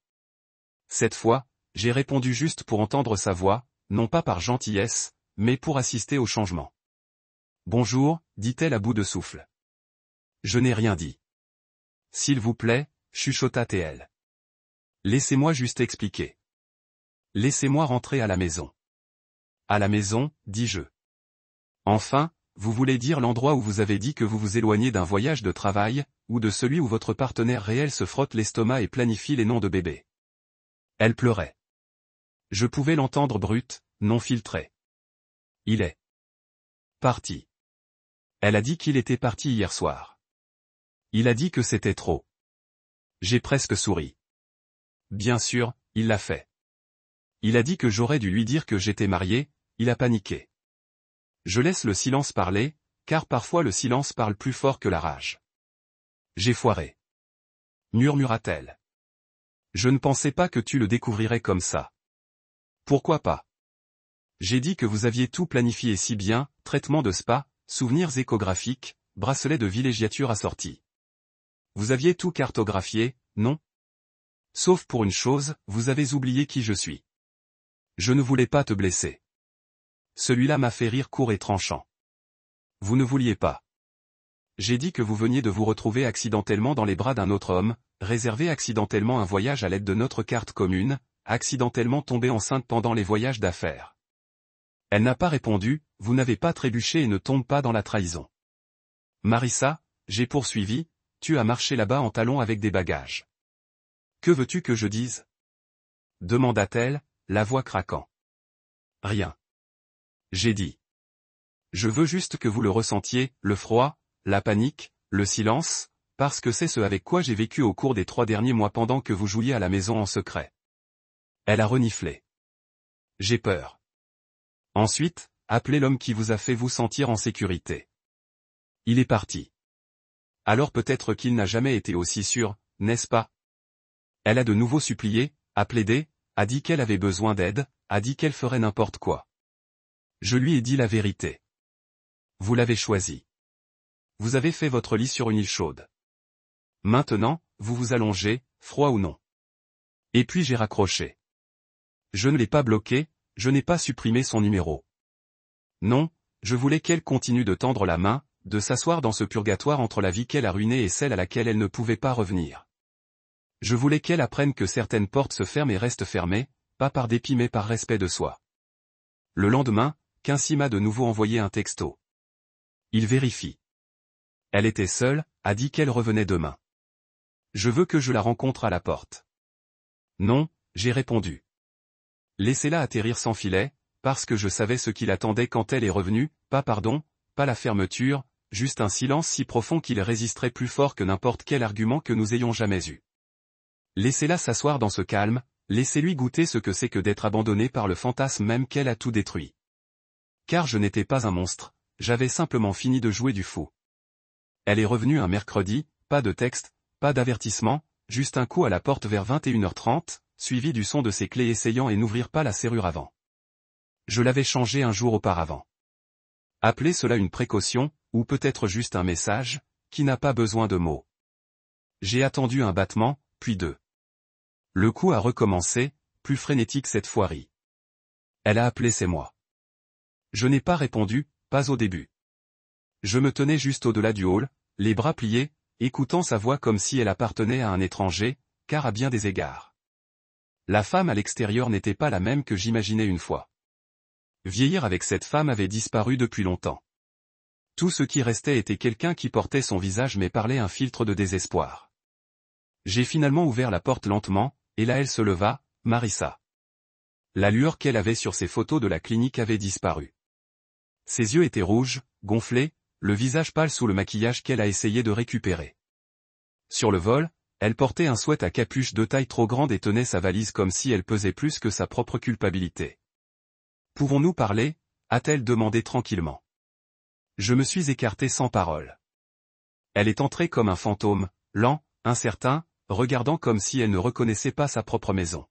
Cette fois, j'ai répondu juste pour entendre sa voix, non pas par gentillesse, mais pour assister au changement. Bonjour, dit-elle à bout de souffle. Je n'ai rien dit. S'il vous plaît, chuchota-t-elle. Laissez-moi juste expliquer. Laissez-moi rentrer à la maison. À la maison, dis-je. Enfin, vous voulez dire l'endroit où vous avez dit que vous vous éloignez d'un voyage de travail, ou de celui où votre partenaire réel se frotte l'estomac et planifie les noms de bébés. Elle pleurait. Je pouvais l'entendre brute, non filtrée. Il est parti. Elle a dit qu'il était parti hier soir. Il a dit que c'était trop. J'ai presque souri. Bien sûr, il l'a fait. Il a dit que j'aurais dû lui dire que j'étais marié, il a paniqué. Je laisse le silence parler, car parfois le silence parle plus fort que la rage. J'ai foiré. Murmura-t-elle. Je ne pensais pas que tu le découvrirais comme ça. Pourquoi pas? J'ai dit que vous aviez tout planifié si bien, traitement de spa, souvenirs échographiques, bracelet de villégiature assorti. Vous aviez tout cartographié, non? Sauf pour une chose, vous avez oublié qui je suis. Je ne voulais pas te blesser. Celui-là m'a fait rire court et tranchant. Vous ne vouliez pas. J'ai dit que vous veniez de vous retrouver accidentellement dans les bras d'un autre homme, réserver accidentellement un voyage à l'aide de notre carte commune, accidentellement tombé enceinte pendant les voyages d'affaires. Elle n'a pas répondu, vous n'avez pas trébuché et ne tombe pas dans la trahison. Marissa, j'ai poursuivi, tu as marché là-bas en talons avec des bagages. Que veux-tu que je dise? Demanda-t-elle, la voix craquant. Rien. J'ai dit. Je veux juste que vous le ressentiez, le froid, la panique, le silence, parce que c'est ce avec quoi j'ai vécu au cours des 3 derniers mois pendant que vous jouiez à la maison en secret. Elle a reniflé. J'ai peur. Ensuite, appelez l'homme qui vous a fait vous sentir en sécurité. Il est parti. Alors peut-être qu'il n'a jamais été aussi sûr, n'est-ce pas? Elle a de nouveau supplié, a plaidé, a dit qu'elle avait besoin d'aide, a dit qu'elle ferait n'importe quoi. Je lui ai dit la vérité. Vous l'avez choisi. Vous avez fait votre lit sur une île chaude. Maintenant, vous vous allongez, froid ou non. Et puis j'ai raccroché. Je ne l'ai pas bloqué, je n'ai pas supprimé son numéro. Non, je voulais qu'elle continue de tendre la main, de s'asseoir dans ce purgatoire entre la vie qu'elle a ruinée et celle à laquelle elle ne pouvait pas revenir. Je voulais qu'elle apprenne que certaines portes se ferment et restent fermées, pas par dépit mais par respect de soi. Le lendemain, Quincy m'a de nouveau envoyé un texto. Il vérifie. Elle était seule, a dit qu'elle revenait demain. Je veux que je la rencontre à la porte. Non, j'ai répondu. Laissez-la atterrir sans filet, parce que je savais ce qui l'attendait quand elle est revenue, pas pardon, pas la fermeture, juste un silence si profond qu'il résisterait plus fort que n'importe quel argument que nous ayons jamais eu. Laissez-la s'asseoir dans ce calme, laissez-lui goûter ce que c'est que d'être abandonnée par le fantasme même qu'elle a tout détruit. Car je n'étais pas un monstre, j'avais simplement fini de jouer du fou. Elle est revenue un mercredi, pas de texte, pas d'avertissement, juste un coup à la porte vers 21h30, suivi du son de ses clés essayant et n'ouvrir pas la serrure avant. Je l'avais changé un jour auparavant. Appelez cela une précaution, ou peut-être juste un message, qui n'a pas besoin de mots. J'ai attendu un battement, puis 2. Le coup a recommencé, plus frénétique cette fois. Elle a appelé c'est moi. Je n'ai pas répondu, pas au début. Je me tenais juste au-delà du hall, les bras pliés, écoutant sa voix comme si elle appartenait à un étranger, car à bien des égards. La femme à l'extérieur n'était pas la même que j'imaginais une fois. Vieillir avec cette femme avait disparu depuis longtemps. Tout ce qui restait était quelqu'un qui portait son visage mais parlait un filtre de désespoir. J'ai finalement ouvert la porte lentement, et là elle se leva, Marissa. La lueur qu'elle avait sur ses photos de la clinique avait disparu. Ses yeux étaient rouges, gonflés, le visage pâle sous le maquillage qu'elle a essayé de récupérer. Sur le vol, elle portait un sweat à capuche de taille trop grande et tenait sa valise comme si elle pesait plus que sa propre culpabilité. « Pouvons-nous parler ?» a-t-elle demandé tranquillement. Je me suis écarté sans parole. Elle est entrée comme un fantôme, lent, incertain, regardant comme si elle ne reconnaissait pas sa propre maison.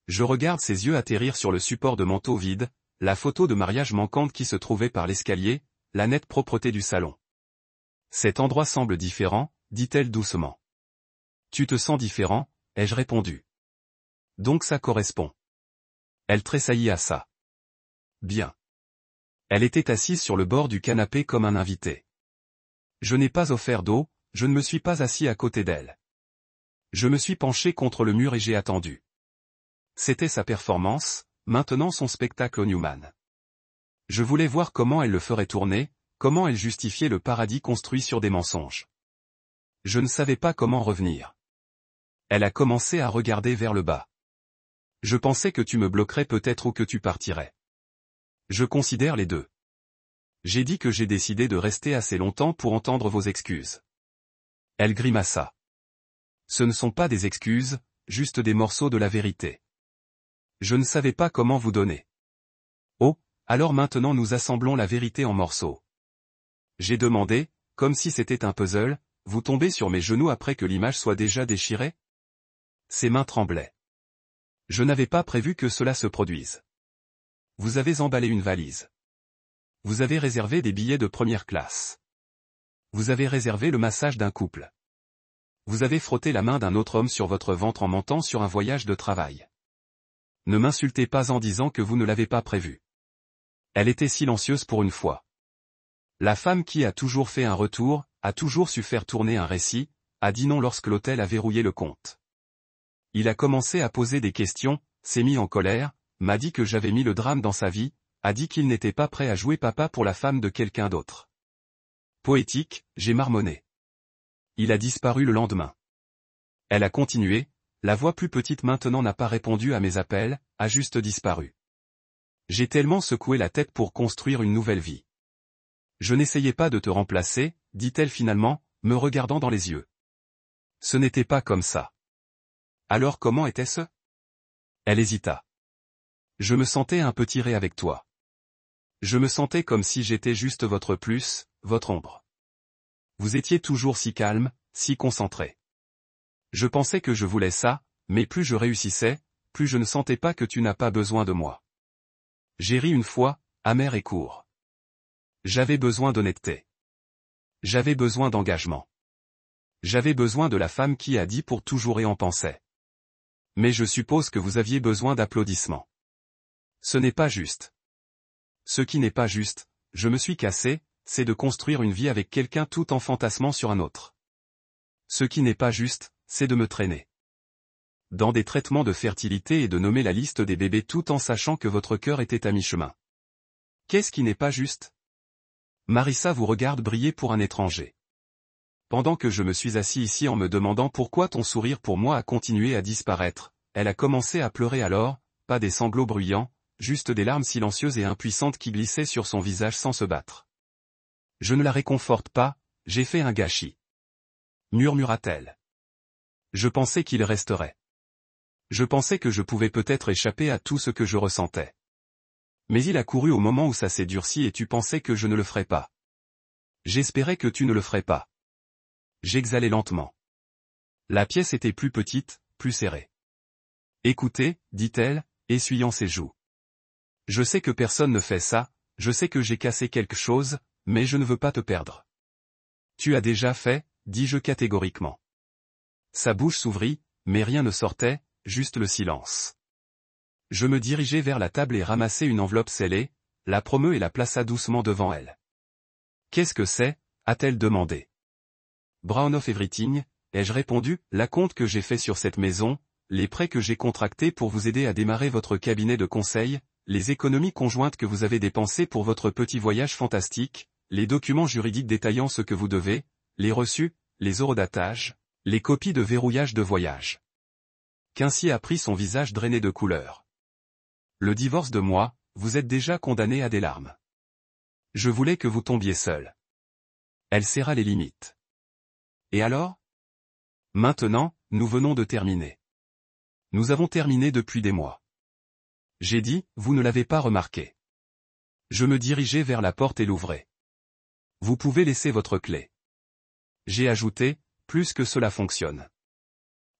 Je regarde ses yeux atterrir sur le support de manteau vide, la photo de mariage manquante qui se trouvait par l'escalier, la nette propreté du salon. Cet endroit semble différent, dit-elle doucement. Tu te sens différent, ai-je répondu. Donc ça correspond. Elle tressaillit à ça. Bien. Elle était assise sur le bord du canapé comme un invité. Je n'ai pas offert d'eau, je ne me suis pas assis à côté d'elle. Je me suis penché contre le mur et j'ai attendu. C'était sa performance, maintenant son spectacle au Newman. Je voulais voir comment elle le ferait tourner, comment elle justifiait le paradis construit sur des mensonges. Je ne savais pas comment revenir. Elle a commencé à regarder vers le bas. Je pensais que tu me bloquerais peut-être ou que tu partirais. Je considère les deux. J'ai dit que j'ai décidé de rester assez longtemps pour entendre vos excuses. Elle grimaça. Ce ne sont pas des excuses, juste des morceaux de la vérité. Je ne savais pas comment vous donner. Oh, alors maintenant nous assemblons la vérité en morceaux. J'ai demandé, comme si c'était un puzzle, vous tombez sur mes genoux après que l'image soit déjà déchirée? Ses mains tremblaient. Je n'avais pas prévu que cela se produise. Vous avez emballé une valise. Vous avez réservé des billets de première classe. Vous avez réservé le massage d'un couple. Vous avez frotté la main d'un autre homme sur votre ventre en mentant sur un voyage de travail. Ne m'insultez pas en disant que vous ne l'avez pas prévu. Elle était silencieuse pour une fois. La femme qui a toujours fait un retour, a toujours su faire tourner un récit, a dit non lorsque l'hôtel a verrouillé le compte. Il a commencé à poser des questions, s'est mis en colère, m'a dit que j'avais mis le drame dans sa vie, a dit qu'il n'était pas prêt à jouer papa pour la femme de quelqu'un d'autre. Poétique, j'ai marmonné. Il a disparu le lendemain. Elle a continué, la voix plus petite maintenant n'a pas répondu à mes appels, a juste disparu. J'ai tellement secoué la tête pour construire une nouvelle vie. Je n'essayais pas de te remplacer, dit-elle finalement, me regardant dans les yeux. Ce n'était pas comme ça. Alors comment était-ce? Elle hésita. Je me sentais un peu tiré avec toi. Je me sentais comme si j'étais juste votre plus, votre ombre. Vous étiez toujours si calme, si concentré. Je pensais que je voulais ça, mais plus je réussissais, plus je ne sentais pas que tu n'as pas besoin de moi. J'ai ri une fois, amer et court. J'avais besoin d'honnêteté. J'avais besoin d'engagement. J'avais besoin de la femme qui a dit pour toujours et en pensait. Mais je suppose que vous aviez besoin d'applaudissements. Ce n'est pas juste. Ce qui n'est pas juste, je me suis cassé, c'est de construire une vie avec quelqu'un tout en fantasmant sur un autre. Ce qui n'est pas juste, c'est de me traîner dans des traitements de fertilité et de nommer la liste des bébés tout en sachant que votre cœur était à mi-chemin. Qu'est-ce qui n'est pas juste? Marissa vous regarde briller pour un étranger. Pendant que je me suis assis ici en me demandant pourquoi ton sourire pour moi a continué à disparaître, elle a commencé à pleurer alors, pas des sanglots bruyants, juste des larmes silencieuses et impuissantes qui glissaient sur son visage sans se battre. Je ne la réconforte pas, j'ai fait un gâchis. Murmura-t-elle. Je pensais qu'il resterait. Je pensais que je pouvais peut-être échapper à tout ce que je ressentais. Mais il a couru au moment où ça s'est durci et tu pensais que je ne le ferais pas. J'espérais que tu ne le ferais pas. J'exhalais lentement. La pièce était plus petite, plus serrée. Écoutez, dit-elle, essuyant ses joues. Je sais que personne ne fait ça, je sais que j'ai cassé quelque chose, mais je ne veux pas te perdre. Tu as déjà fait, dis-je catégoriquement. Sa bouche s'ouvrit, mais rien ne sortait, juste le silence. Je me dirigeai vers la table et ramassai une enveloppe scellée, la promeux et la plaça doucement devant elle. Qu'est-ce que c'est? A-t-elle demandé. Brown of Everything, ai-je répondu, la compte que j'ai fait sur cette maison, les prêts que j'ai contractés pour vous aider à démarrer votre cabinet de conseil, les économies conjointes que vous avez dépensées pour votre petit voyage fantastique, les documents juridiques détaillant ce que vous devez, les reçus, les eurodatages, les copies de verrouillage de voyage. Quincy a pris son visage drainé de couleur. Le divorce de moi, vous êtes déjà condamné à des larmes. Je voulais que vous tombiez seul. Elle serra les limites. Et alors? Maintenant, nous venons de terminer. Nous avons terminé depuis des mois. J'ai dit, vous ne l'avez pas remarqué. Je me dirigeai vers la porte et l'ouvrai. Vous pouvez laisser votre clé. J'ai ajouté, plus que cela fonctionne.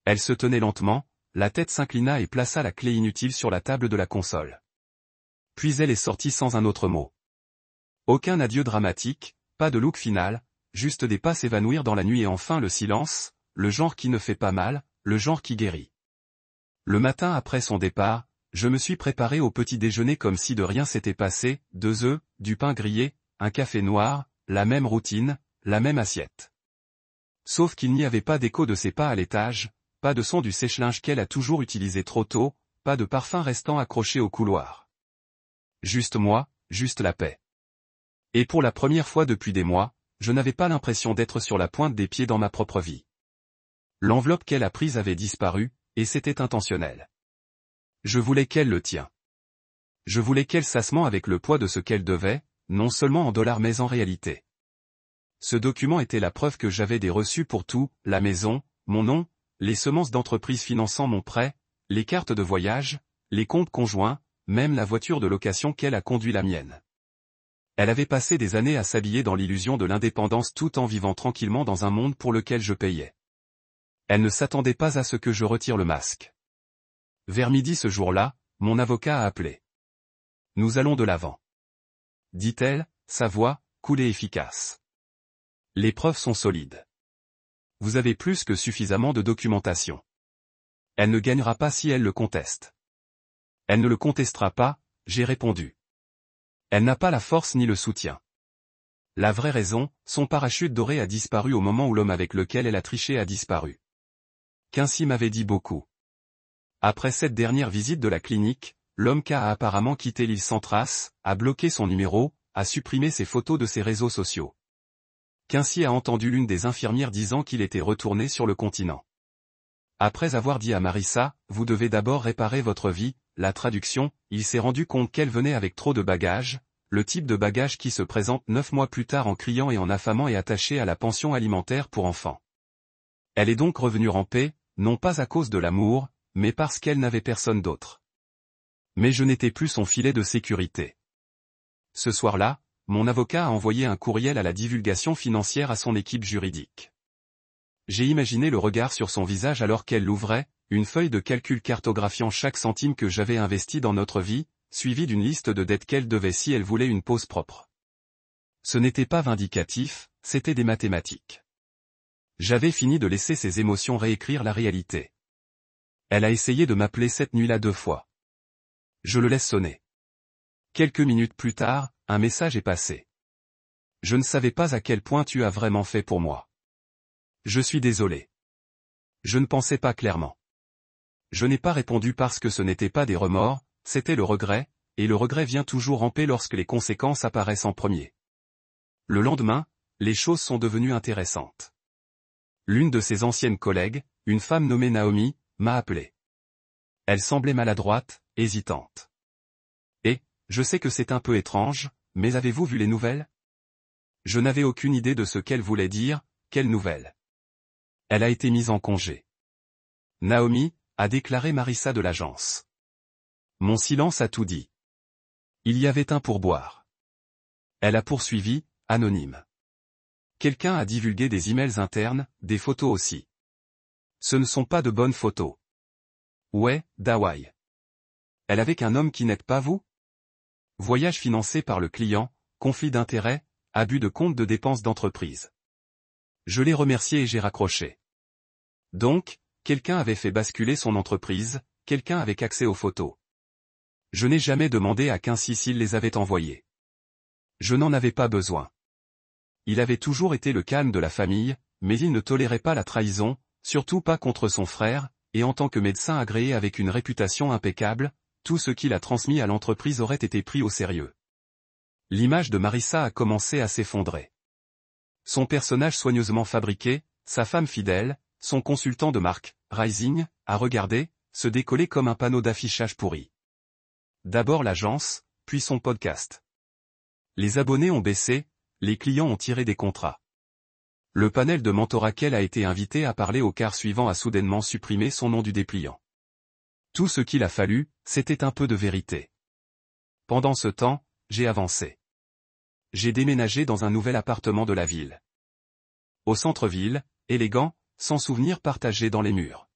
Elle se tenait lentement, la tête s'inclina et plaça la clé inutile sur la table de la console. Puis elle est sortie sans un autre mot. Aucun adieu dramatique, pas de look final, juste des pas s'évanouir dans la nuit et enfin le silence, le genre qui ne fait pas mal, le genre qui guérit. Le matin après son départ, je me suis préparé au petit déjeuner comme si de rien s'était passé, 2 œufs, du pain grillé, un café noir, la même routine, la même assiette. Sauf qu'il n'y avait pas d'écho de ses pas à l'étage, pas de son du sèche-linge qu'elle a toujours utilisé trop tôt, pas de parfum restant accroché au couloir. Juste moi, juste la paix. Et pour la première fois depuis des mois, je n'avais pas l'impression d'être sur la pointe des pieds dans ma propre vie. L'enveloppe qu'elle a prise avait disparu, et c'était intentionnel. Je voulais qu'elle le tient. Je voulais qu'elle s'assemente avec le poids de ce qu'elle devait, non seulement en dollars mais en réalité. Ce document était la preuve que j'avais des reçus pour tout, la maison, mon nom, les semences d'entreprise finançant mon prêt, les cartes de voyage, les comptes conjoints, même la voiture de location qu'elle a conduit la mienne. Elle avait passé des années à s'habiller dans l'illusion de l'indépendance tout en vivant tranquillement dans un monde pour lequel je payais. Elle ne s'attendait pas à ce que je retire le masque. Vers midi ce jour-là, mon avocat a appelé. Nous allons de l'avant. Dit-elle, sa voix, cool et efficace. Les preuves sont solides. Vous avez plus que suffisamment de documentation. Elle ne gagnera pas si elle le conteste. Elle ne le contestera pas, j'ai répondu. Elle n'a pas la force ni le soutien. La vraie raison, son parachute doré a disparu au moment où l'homme avec lequel elle a triché a disparu. Quincy m'avait dit beaucoup. Après cette dernière visite de la clinique, l'homme K a apparemment quitté l'île sans trace, a bloqué son numéro, a supprimé ses photos de ses réseaux sociaux. Quincy a entendu l'une des infirmières disant qu'il était retourné sur le continent. Après avoir dit à Marissa, vous devez d'abord réparer votre vie, la traduction, il s'est rendu compte qu'elle venait avec trop de bagages, le type de bagage qui se présente 9 mois plus tard en criant et en affamant et attaché à la pension alimentaire pour enfants. Elle est donc revenue ramper, non pas à cause de l'amour, mais parce qu'elle n'avait personne d'autre. Mais je n'étais plus son filet de sécurité. Ce soir-là, mon avocat a envoyé un courriel à la divulgation financière à son équipe juridique. J'ai imaginé le regard sur son visage alors qu'elle l'ouvrait, une feuille de calcul cartographiant chaque centime que j'avais investi dans notre vie, suivie d'une liste de dettes qu'elle devait si elle voulait une pause propre. Ce n'était pas vindicatif, c'était des mathématiques. J'avais fini de laisser ses émotions réécrire la réalité. Elle a essayé de m'appeler cette nuit-là 2 fois. Je le laisse sonner. Quelques minutes plus tard, un message est passé. Je ne savais pas à quel point tu as vraiment fait pour moi. Je suis désolé. Je ne pensais pas clairement. Je n'ai pas répondu parce que ce n'était pas des remords, c'était le regret, et le regret vient toujours ramper lorsque les conséquences apparaissent en premier. Le lendemain, les choses sont devenues intéressantes. L'une de ses anciennes collègues, une femme nommée Naomi, m'a appelé. Elle semblait maladroite, hésitante. Et, je sais que c'est un peu étrange, mais avez-vous vu les nouvelles? Je n'avais aucune idée de ce qu'elle voulait dire, quelles nouvelles. Elle a été mise en congé. Naomi, a déclaré Marissa de l'agence. Mon silence a tout dit. Il y avait un pourboire. Elle a poursuivi, anonyme. Quelqu'un a divulgué des emails internes, des photos aussi. Ce ne sont pas de bonnes photos. Ouais, d'Hawaï. Elle avec un homme qui n'aide pas vous? Voyage financé par le client, conflit d'intérêts, abus de compte de dépenses d'entreprise. Je l'ai remercié et j'ai raccroché. Donc, quelqu'un avait fait basculer son entreprise, quelqu'un avec accès aux photos. Je n'ai jamais demandé à Quincy s'il les avait envoyées. Je n'en avais pas besoin. Il avait toujours été le calme de la famille, mais il ne tolérait pas la trahison, surtout pas contre son frère, et en tant que médecin agréé avec une réputation impeccable, tout ce qu'il a transmis à l'entreprise aurait été pris au sérieux. L'image de Marissa a commencé à s'effondrer. Son personnage soigneusement fabriqué, sa femme fidèle, son consultant de marque, Rising, a regardé, se décoller comme un panneau d'affichage pourri. D'abord l'agence, puis son podcast. Les abonnés ont baissé, les clients ont tiré des contrats. Le panel de mentorat qu'elle a été invité à parler au quart suivant a soudainement supprimé son nom du dépliant. Tout ce qu'il a fallu, c'était un peu de vérité. Pendant ce temps, j'ai avancé. J'ai déménagé dans un nouvel appartement de la ville. au centre-ville, élégant, sans souvenirs partagés dans les murs.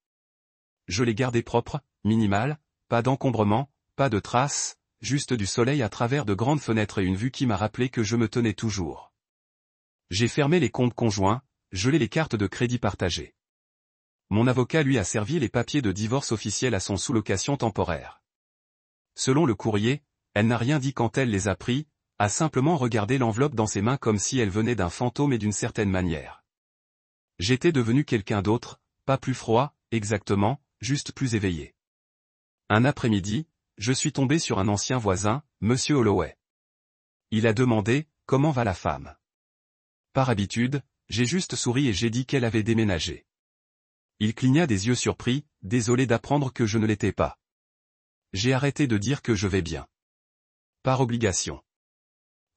Je l'ai gardé propre, minimal, pas d'encombrement, pas de traces, juste du soleil à travers de grandes fenêtres et une vue qui m'a rappelé que je me tenais toujours. J'ai fermé les comptes conjoints, gelé les cartes de crédit partagées. Mon avocat lui a servi les papiers de divorce officiels à son sous-location temporaire. Selon le courrier, elle n'a rien dit quand elle les a pris, a simplement regardé l'enveloppe dans ses mains comme si elle venait d'un fantôme et d'une certaine manière. J'étais devenu quelqu'un d'autre, pas plus froid, exactement, juste plus éveillé. Un après-midi, je suis tombé sur un ancien voisin, Monsieur Holloway. Il a demandé, comment va la femme? Par habitude, j'ai juste souri et j'ai dit qu'elle avait déménagé. Il cligna des yeux surpris, désolé d'apprendre que je ne l'étais pas. J'ai arrêté de dire que je vais bien. Par obligation.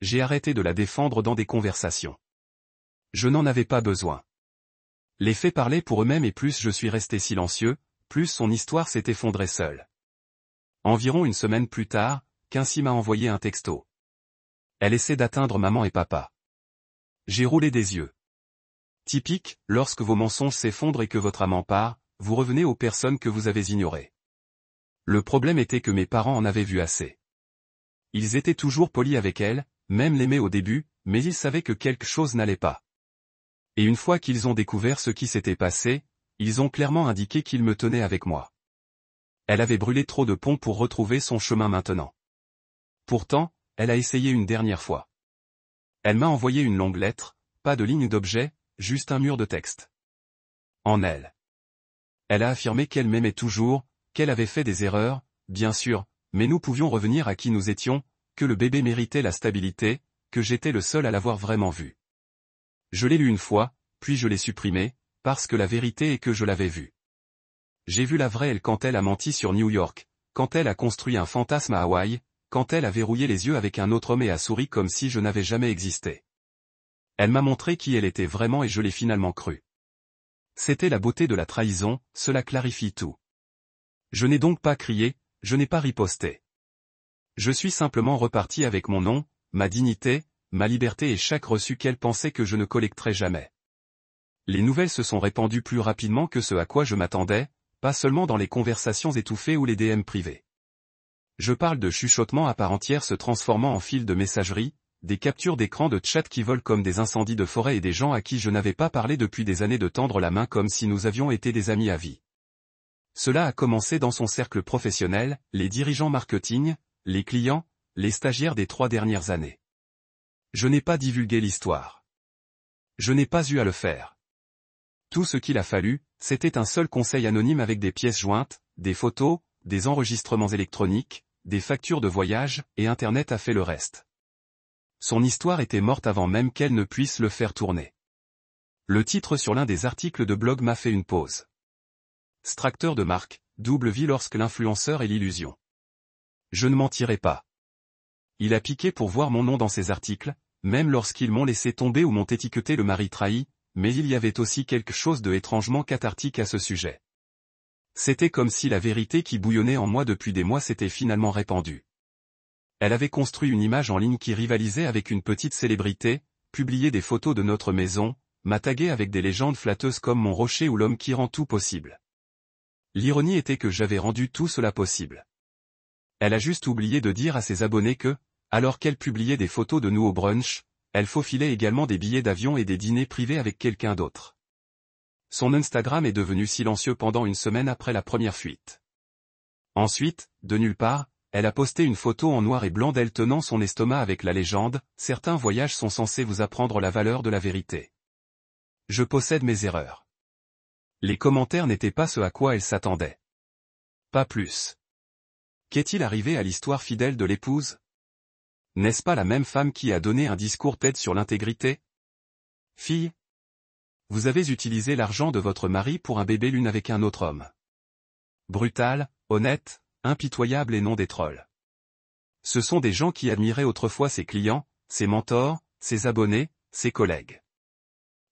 J'ai arrêté de la défendre dans des conversations. Je n'en avais pas besoin. Les faits parlaient pour eux-mêmes et plus je suis resté silencieux, plus son histoire s'est effondrée seule. Environ une semaine plus tard, Quincy m'a envoyé un texto. Elle essaie d'atteindre maman et papa. J'ai roulé des yeux. Typique, lorsque vos mensonges s'effondrent et que votre amant part, vous revenez aux personnes que vous avez ignorées. Le problème était que mes parents en avaient vu assez. Ils étaient toujours polis avec elle, même l'aimaient au début, mais ils savaient que quelque chose n'allait pas. Et une fois qu'ils ont découvert ce qui s'était passé, ils ont clairement indiqué qu'ils me tenaient avec moi. Elle avait brûlé trop de ponts pour retrouver son chemin maintenant. Pourtant, elle a essayé une dernière fois. Elle m'a envoyé une longue lettre, pas de ligne d'objet, juste un mur de texte. En elle. Elle a affirmé qu'elle m'aimait toujours, qu'elle avait fait des erreurs, bien sûr, mais nous pouvions revenir à qui nous étions, que le bébé méritait la stabilité, que j'étais le seul à l'avoir vraiment vu. Je l'ai lu une fois, puis je l'ai supprimé, parce que la vérité est que je l'avais vue. J'ai vu la vraie elle quand elle a menti sur New York, quand elle a construit un fantasme à Hawaï, quand elle a verrouillé les yeux avec un autre homme et a souri comme si je n'avais jamais existé. Elle m'a montré qui elle était vraiment et je l'ai finalement cru. C'était la beauté de la trahison, cela clarifie tout. Je n'ai donc pas crié, je n'ai pas riposté. Je suis simplement reparti avec mon nom, ma dignité, ma liberté et chaque reçu qu'elle pensait que je ne collecterais jamais. Les nouvelles se sont répandues plus rapidement que ce à quoi je m'attendais, pas seulement dans les conversations étouffées ou les DM privés. Je parle de chuchotements à part entière se transformant en fils de messagerie, des captures d'écran de chat qui volent comme des incendies de forêt et des gens à qui je n'avais pas parlé depuis des années de tendre la main comme si nous avions été des amis à vie. Cela a commencé dans son cercle professionnel, les dirigeants marketing, les clients, les stagiaires des 3 dernières années. Je n'ai pas divulgué l'histoire. Je n'ai pas eu à le faire. Tout ce qu'il a fallu, c'était un seul conseil anonyme avec des pièces jointes, des photos, des enregistrements électroniques, des factures de voyage, et Internet a fait le reste. Son histoire était morte avant même qu'elle ne puisse le faire tourner. Le titre sur l'un des articles de blog m'a fait une pause. Stracteur de marque, double vie lorsque l'influenceur est l'illusion. Je ne mentirai pas. Il a piqué pour voir mon nom dans ses articles, même lorsqu'ils m'ont laissé tomber ou m'ont étiqueté le mari trahi, mais il y avait aussi quelque chose de étrangement cathartique à ce sujet. C'était comme si la vérité qui bouillonnait en moi depuis des mois s'était finalement répandue. Elle avait construit une image en ligne qui rivalisait avec une petite célébrité, publié des photos de notre maison, m'a tagué avec des légendes flatteuses comme mon rocher ou l'homme qui rend tout possible. L'ironie était que j'avais rendu tout cela possible. Elle a juste oublié de dire à ses abonnés que, alors qu'elle publiait des photos de nous au brunch, elle faufilait également des billets d'avion et des dîners privés avec quelqu'un d'autre. Son Instagram est devenu silencieux pendant une semaine après la première fuite. Ensuite, de nulle part, elle a posté une photo en noir et blanc d'elle tenant son estomac avec la légende « Certains voyages sont censés vous apprendre la valeur de la vérité. » Je possède mes erreurs. Les commentaires n'étaient pas ce à quoi elle s'attendait. Pas plus. Qu'est-il arrivé à l'histoire fidèle de l'épouse? N'est-ce pas la même femme qui a donné un discours TED sur l'intégrité? Fille, vous avez utilisé l'argent de votre mari pour un bébé l'une avec un autre homme. Brutal, honnête, impitoyable et non des trolls. Ce sont des gens qui admiraient autrefois ses clients, ses mentors, ses abonnés, ses collègues.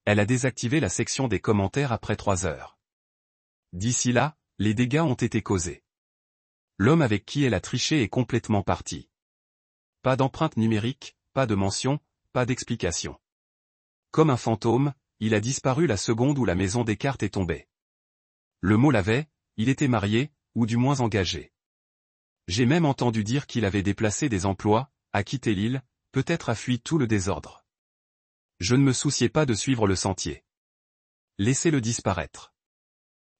Elle a désactivé la section des commentaires après 3 heures. D'ici là, les dégâts ont été causés. L'homme avec qui elle a triché est complètement parti. Pas d'empreinte numérique, pas de mention, pas d'explication. Comme un fantôme, il a disparu la seconde où la maison des cartes est tombée. Le mot l'avait, il était marié, ou du moins engagé. J'ai même entendu dire qu'il avait déplacé des emplois, a quitté l'île, peut-être a fui tout le désordre. Je ne me souciais pas de suivre le sentier. Laissez-le disparaître.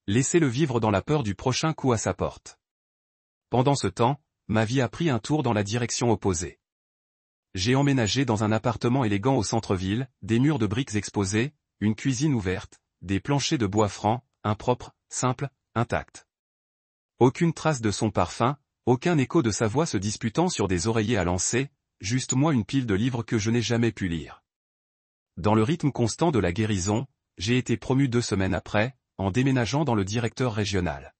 Laissez-le vivre dans la peur du prochain coup à sa porte. Pendant ce temps, ma vie a pris un tour dans la direction opposée. J'ai emménagé dans un appartement élégant au centre-ville, des murs de briques exposés, une cuisine ouverte, des planchers de bois franc, impropres, simples, intacts. Aucune trace de son parfum, aucun écho de sa voix se disputant sur des oreillers à lancer, juste moi une pile de livres que je n'ai jamais pu lire. Dans le rythme constant de la guérison, j'ai été promu 2 semaines après, en déménageant dans le directeur régional.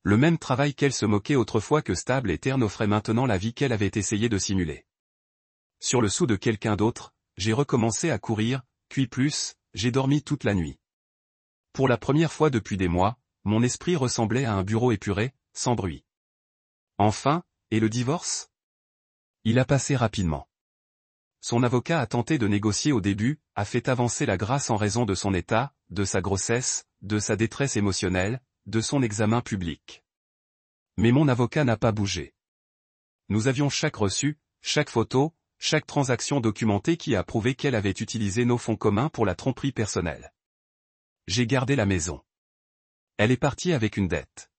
Le même travail qu'elle se moquait autrefois que stable et terne offrait maintenant la vie qu'elle avait essayé de simuler. Sur le sou de quelqu'un d'autre, j'ai recommencé à courir, puis plus, j'ai dormi toute la nuit. Pour la première fois depuis des mois, mon esprit ressemblait à un bureau épuré, sans bruit. Enfin, et le divorce? Il a passé rapidement. Son avocat a tenté de négocier au début, a fait avancer la grâce en raison de son état, de sa grossesse, de sa détresse émotionnelle, de son examen public. Mais mon avocat n'a pas bougé. Nous avions chaque reçu, chaque photo, chaque transaction documentée qui a prouvé qu'elle avait utilisé nos fonds communs pour la tromperie personnelle. J'ai gardé la maison. Elle est partie avec une dette.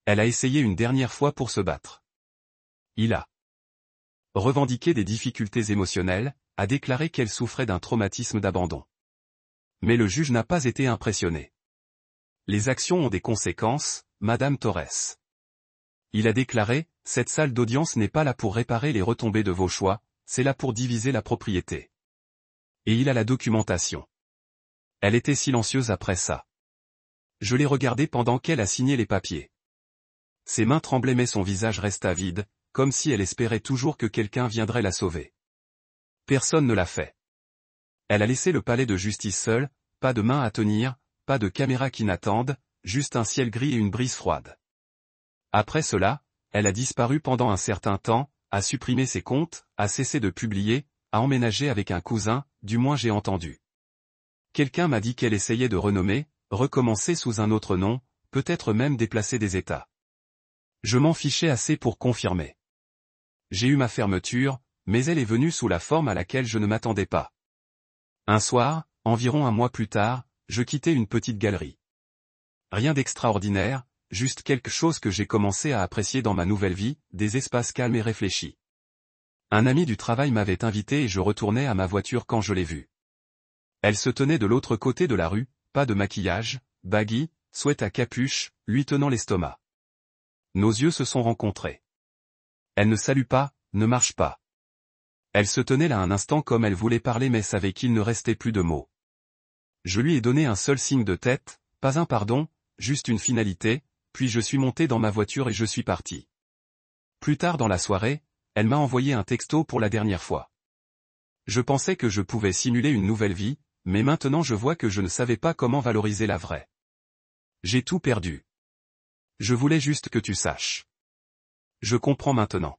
Elle a essayé une dernière fois pour se battre. Il a revendiqué des difficultés émotionnelles, a déclaré qu'elle souffrait d'un traumatisme d'abandon. Mais le juge n'a pas été impressionné. Les actions ont des conséquences, Madame Torres. Il a déclaré, cette salle d'audience n'est pas là pour réparer les retombées de vos choix, c'est là pour diviser la propriété. Et il a la documentation. Elle était silencieuse après ça. Je l'ai regardée pendant qu'elle a signé les papiers. Ses mains tremblaient mais son visage resta vide, comme si elle espérait toujours que quelqu'un viendrait la sauver. Personne ne l'a fait. Elle a laissé le palais de justice seul, pas de main à tenir, pas de caméra qui n'attendent, juste un ciel gris et une brise froide. Après cela, elle a disparu pendant un certain temps, a supprimé ses comptes, a cessé de publier, a emménagé avec un cousin, du moins j'ai entendu. Quelqu'un m'a dit qu'elle essayait de renommer, recommencer sous un autre nom, peut-être même déplacer des états. Je m'en fichais assez pour confirmer. J'ai eu ma fermeture, mais elle est venue sous la forme à laquelle je ne m'attendais pas. Un soir, environ un mois plus tard, je quittais une petite galerie. Rien d'extraordinaire, juste quelque chose que j'ai commencé à apprécier dans ma nouvelle vie, des espaces calmes et réfléchis. Un ami du travail m'avait invité et je retournais à ma voiture quand je l'ai vue. Elle se tenait de l'autre côté de la rue, pas de maquillage, baggy, sweat à capuche, lui tenant l'estomac. Nos yeux se sont rencontrés. Elle ne salue pas, ne marche pas. Elle se tenait là un instant comme elle voulait parler mais savait qu'il ne restait plus de mots. Je lui ai donné un seul signe de tête, pas un pardon, juste une finalité, puis je suis monté dans ma voiture et je suis parti. Plus tard dans la soirée, elle m'a envoyé un texto pour la dernière fois. Je pensais que je pouvais simuler une nouvelle vie, mais maintenant je vois que je ne savais pas comment valoriser la vraie. J'ai tout perdu. Je voulais juste que tu saches. Je comprends maintenant.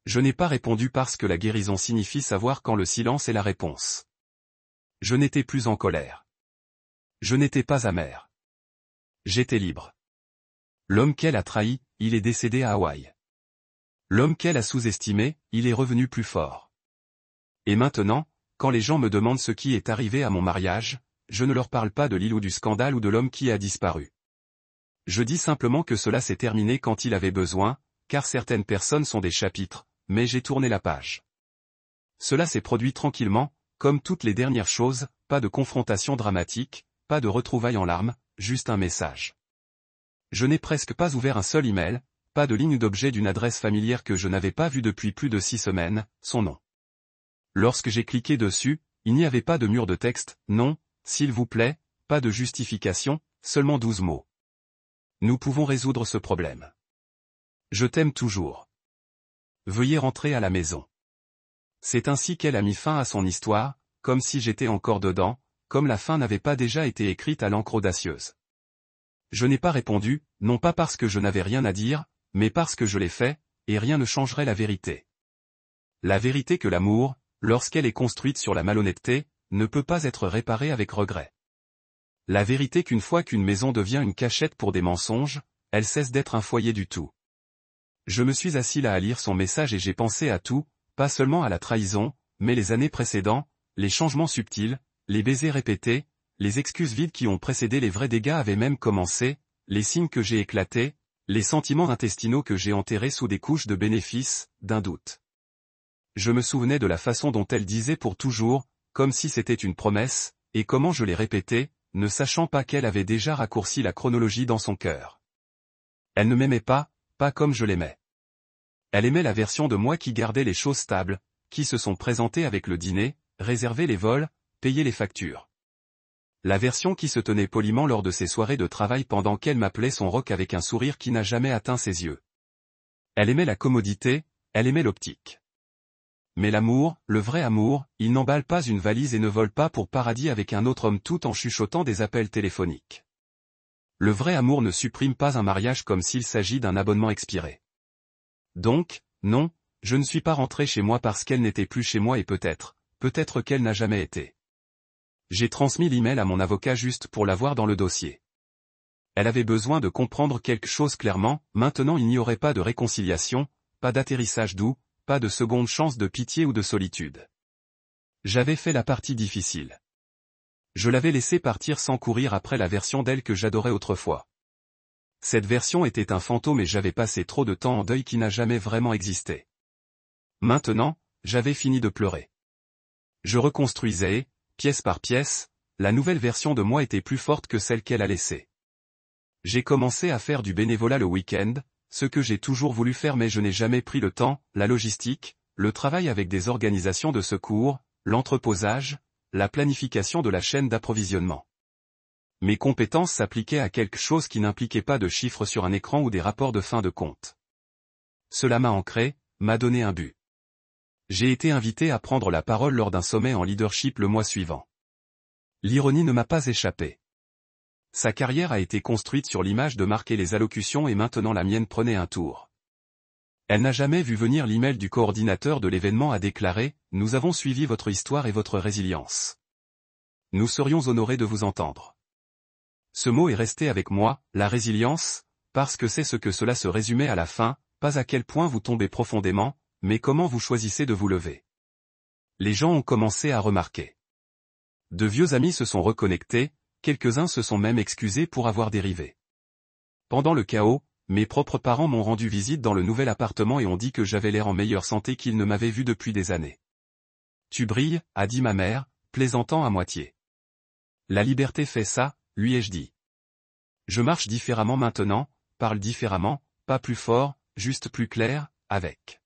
Je n'ai pas répondu parce que la guérison signifie savoir quand le silence est la réponse. Je n'étais plus en colère. Je n'étais pas amer. J'étais libre. L'homme qu'elle a trahi, il est décédé à Hawaï. L'homme qu'elle a sous-estimé, il est revenu plus fort. Et maintenant, quand les gens me demandent ce qui est arrivé à mon mariage, je ne leur parle pas de l'île ou du scandale ou de l'homme qui a disparu. Je dis simplement que cela s'est terminé quand il avait besoin, car certaines personnes sont des chapitres, mais j'ai tourné la page. Cela s'est produit tranquillement, comme toutes les dernières choses, pas de confrontation dramatique, pas de retrouvailles en larmes, juste un message. Je n'ai presque pas ouvert un seul email, pas de ligne d'objet d'une adresse familière que je n'avais pas vue depuis plus de 6 semaines, son nom. Lorsque j'ai cliqué dessus, il n'y avait pas de mur de texte, non, s'il vous plaît, pas de justification, seulement 12 mots. Nous pouvons résoudre ce problème. Je t'aime toujours. Veuillez rentrer à la maison. C'est ainsi qu'elle a mis fin à son histoire, comme si j'étais encore dedans, comme la fin n'avait pas déjà été écrite à l'encre audacieuse. Je n'ai pas répondu, non pas parce que je n'avais rien à dire, mais parce que je l'ai fait, et rien ne changerait la vérité. La vérité que l'amour, lorsqu'elle est construite sur la malhonnêteté, ne peut pas être réparée avec regret. La vérité qu'une fois qu'une maison devient une cachette pour des mensonges, elle cesse d'être un foyer du tout. Je me suis assis là à lire son message et j'ai pensé à tout, pas seulement à la trahison, mais les années précédentes, les changements subtils, les baisers répétés, les excuses vides qui ont précédé les vrais dégâts avaient même commencé, les signes que j'ai éclatés, les sentiments intestinaux que j'ai enterrés sous des couches de bénéfices, d'un doute. Je me souvenais de la façon dont elle disait pour toujours, comme si c'était une promesse, et comment je l'ai répété, ne sachant pas qu'elle avait déjà raccourci la chronologie dans son cœur. Elle ne m'aimait pas comme je l'aimais. Elle aimait la version de moi qui gardait les choses stables, qui se sont présentées avec le dîner, réservait les vols, payait les factures. La version qui se tenait poliment lors de ses soirées de travail pendant qu'elle m'appelait son roc avec un sourire qui n'a jamais atteint ses yeux. Elle aimait la commodité, elle aimait l'optique. Mais l'amour, le vrai amour, il n'emballe pas une valise et ne vole pas pour paradis avec un autre homme tout en chuchotant des appels téléphoniques. Le vrai amour ne supprime pas un mariage comme s'il s'agit d'un abonnement expiré. Donc, non, je ne suis pas rentré chez moi parce qu'elle n'était plus chez moi et peut-être qu'elle n'a jamais été. J'ai transmis l'email à mon avocat juste pour l'avoir dans le dossier. Elle avait besoin de comprendre quelque chose clairement, maintenant il n'y aurait pas de réconciliation, pas d'atterrissage doux, pas de seconde chance de pitié ou de solitude. J'avais fait la partie difficile. Je l'avais laissée partir sans courir après la version d'elle que j'adorais autrefois. Cette version était un fantôme et j'avais passé trop de temps en deuil qui n'a jamais vraiment existé. Maintenant, j'avais fini de pleurer. Je reconstruisais, pièce par pièce, la nouvelle version de moi était plus forte que celle qu'elle a laissée. J'ai commencé à faire du bénévolat le week-end, ce que j'ai toujours voulu faire mais je n'ai jamais pris le temps, la logistique, le travail avec des organisations de secours, l'entreposage, la planification de la chaîne d'approvisionnement. Mes compétences s'appliquaient à quelque chose qui n'impliquait pas de chiffres sur un écran ou des rapports de fin de compte. Cela m'a ancré, m'a donné un but. J'ai été invité à prendre la parole lors d'un sommet en leadership le mois suivant. L'ironie ne m'a pas échappé. Sa carrière a été construite sur l'image de marquer les allocutions et maintenant la mienne prenait un tour. Elle n'a jamais vu venir l'email du coordinateur de l'événement a déclaré « Nous avons suivi votre histoire et votre résilience. Nous serions honorés de vous entendre. » Ce mot est resté avec moi, la résilience, parce que c'est ce que cela se résumait à la fin, pas à quel point vous tombez profondément, mais comment vous choisissez de vous lever. Les gens ont commencé à remarquer. De vieux amis se sont reconnectés, quelques-uns se sont même excusés pour avoir dérivé. Pendant le chaos, mes propres parents m'ont rendu visite dans le nouvel appartement et ont dit que j'avais l'air en meilleure santé qu'ils ne m'avaient vu depuis des années. Tu brilles, a dit ma mère, plaisantant à moitié. La liberté fait ça, lui ai-je dit. Je marche différemment maintenant, parle différemment, pas plus fort, juste plus clair, avec